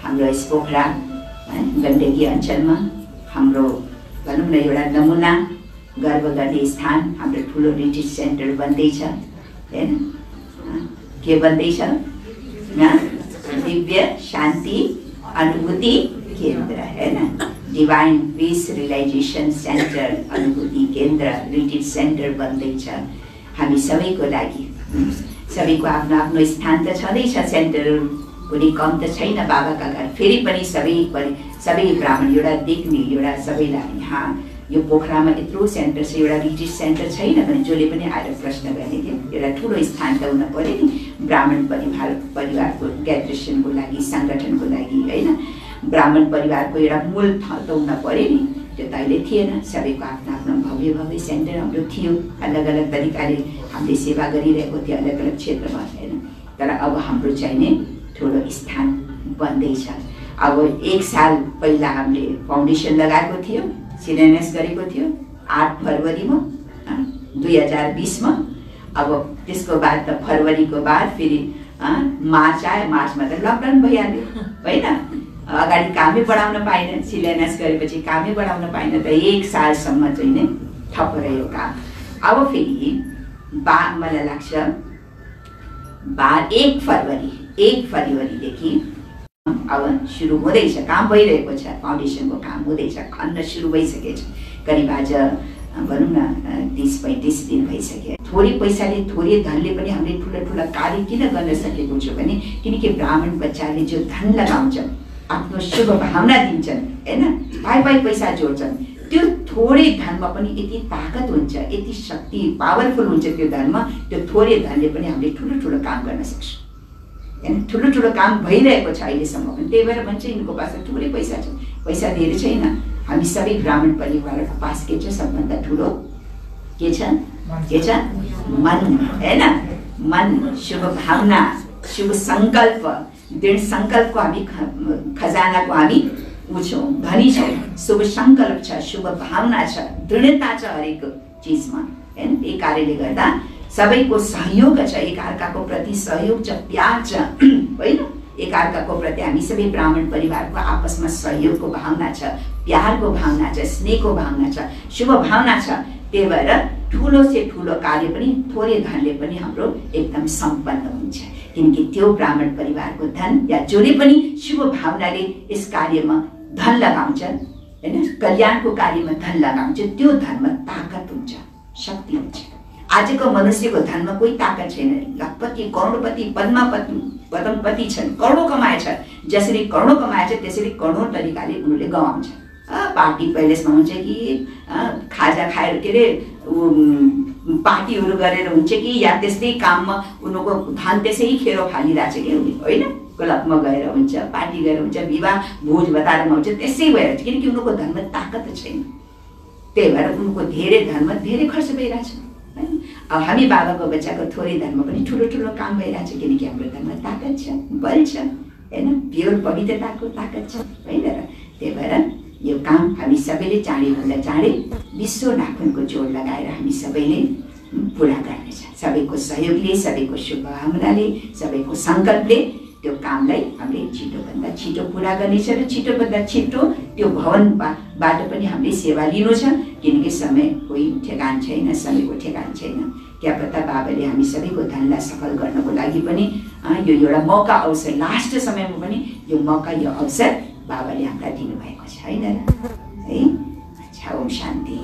हाम्रो यस पोखरा गण्डकी अञ्चलमा हाम्रो भनौँ न एउटा नमुना गर्व गर्ने स्थान, हाम्रो ठुलो रिट्रिट सेन्टर बन्दैछ होइन? के बन्दैछ? दिव्य शान्ति अनुभूति केन्द्र होइन? डिभाइन पीस रियलाइजेसन सेन्टर, अनुभूति केन्द्र, रिट्रिट सेन्टर बन्दैछ हामी सबैको लागि। सबैको आफ्नो आफ्नो स्थान त छँदैछ, सेन्टर कुनै कम त छैन बाबाका घर। फेरि पनि सबै ब्राह्मण एउटा देख्ने, एउटा सबैलाई यहाँ यो पोखरामा यत्रो सेन्टर छ, एउटा रिट्रिट सेन्टर छैन भने जसले पनि आएर प्रश्न गर्ने थियो। एउटा ठुलो स्थान त हुन पऱ्यो नि ब्राह्मण परिवारको ग्यादरेसनको लागि, सङ्गठनको लागि होइन? ब्राह्मण परिवारको एउटा मूल ठाउँ त हुन पऱ्यो नि, त्यो त अहिले थिएन। सबैको आफ्नो आफ्नो भव्य भव्य सेन्टर हाम्रो थियो, अलग अलग तरिकाले हामीले सेवा गरिरहेको थियो अलग अलग क्षेत्रमा होइन? तर अब हाम्रो चाहिँ नि ठुलो स्थान बन्दैछ। अब 1 साल पहिला हामीले फाउन्डेसन लगाएको थियो, शिलान्यास गरेको थियो 8 फरवरीमा 2020 मा। अब त्यसको बाद त फरवरीको बाद फेरि मार्च आयो, मार्चमा त लकडाउन भइहाल्यो होइन? अगाडि कामै बढाउन पाएन, शिलान्यास गरेपछि कामै बढाउन पाएन, त 1 सालसम्म चाहिँ नै ठप्प रह्यो काम। अब फेरि मलाई लाग्छ 1 फरवरीदेखि अब सुरु हुँदैछ, काम भइरहेको छ, फाउन्डेसनको काम हुँदैछ, खन्न सुरु भइसकेछ। करिब आज भनौँ न 30-35 दिन भइसक्यो। थोरै पैसाले, थोरै धनले पनि हामीले ठुला ठुला कार्य किन गर्न सकेको छु भने किनकि ब्राह्मण बच्चाले जो धन लगाउँछन्, आफ्नो शुभ भावना दिन्छन् होइन, पाइ पैसा जोड्छन्, त्यो थोरै धनमा पनि यति ताकत हुन्छ, यति शक्ति पावरफुल हुन्छ त्यो धनमा। त्यो थोरै धनले पनि हामीले ठुलो ठुलो काम गर्न सक्छौँ होइन? ठुलो ठुलो काम भइरहेको छ अहिलेसम्म पनि। त्यही भएर भन्छ यिनको पास थुप्रै पैसा छ, पैसा धेरै छैन। हामी सबै ब्राह्मण परिवारको पास के छ? सबभन्दा ठुलो के छ? मन होइन? मन, शुभ भावना, शुभ सङ्कल्प, दृढ सङ्कल्पको हामी खजानाको हामी छौँ, धनी छौँ। शुभ सङ्कल्प छ, शुभ भावना छ, दृढता छ हरेक चिजमा होइन? यही कारणले गर्दा सबैको सहयोग छ, एकअर्काको प्रति सहयोग छ, प्यार छ होइन? एकअर्काको प्रति हामी सबै ब्राह्मण परिवारको आपसमा सहयोगको भावना छ, प्यारको भावना छ, स्नेहको भावना छ, शुभ भावना छ। त्यही भएर ठुलो से ठुलो कार्य पनि थोरै धनले पनि हाम्रो एकदम सम्पन्न हुन्छ, किनकि त्यो ब्राह्मण परिवारको धन या जसले पनि शुभ भावनाले यस कार्यमा धन लगाउँछ होइन, कल्याणको कार्यमा धन लगाउँछ, त्यो धनमा ताकत हुन्छ, शक्ति हुन्छ। आजको मनुष्यको धनमा कोही ताकत छैन। लखपति, करोडपति, पद्मपति छन्, करोडौँ कमाएछ। जसरी करोडौँ कमाएछ त्यसरी करोडौँ तरिकाले उनीहरूले गवाउँछ। पार्टी पैलेसमा हुन्छ कि खाजा खाएर के अरे पार्टीहरू गरेर हुन्छ कि या त्यस्तै काममा उनीहरूको धन त्यसै खेर फालिरहेछ कि होइन? क्लबमा गएर हुन्छ, पार्टी गएर हुन्छ, विवाह भोज भतारमा हुन्छ, त्यसै भएर किनकि उनीहरूको धनमा ताकत छैन। त्यही भएर उनको धेरै धनमा धेरै खर्च भइरहेछ। अब हामी बाबाको बच्चाको थोरै धनमा पनि ठुलो ठुलो काम भइरहेछ, किनकि हाम्रो धनमा ताकत छ, बल छ होइन? प्योर पवित्रताको ताकत छ होइन र? त्यही भएर यो काम हामी सबैले चाँडैभन्दा चाँडै विश्व नाखुनको जोड लगाएर हामी सबैले पुरा गर्नेछ। सबैको सहयोगले, सबैको शुभकामनाले, सबैको सङ्कल्पले त्यो कामलाई हामीले छिटोभन्दा छिटो पुरा गर्नेछ र छिटोभन्दा छिटो त्यो भवन बाट पनि हामीले सेवा लिनु छ, किनकि समय कोही ठेगान छैन, समयको ठेगान छैन। क्या पत्ता बाबाले हामी सबैको धनलाई सफल गर्नको लागि पनि यो एउटा मौका अवसर, लास्ट समयमा पनि यो मौका, यो अवसर बाबाले हामीलाई दिनुभएको छ, होइन है? अच्छा, ओम शान्ति।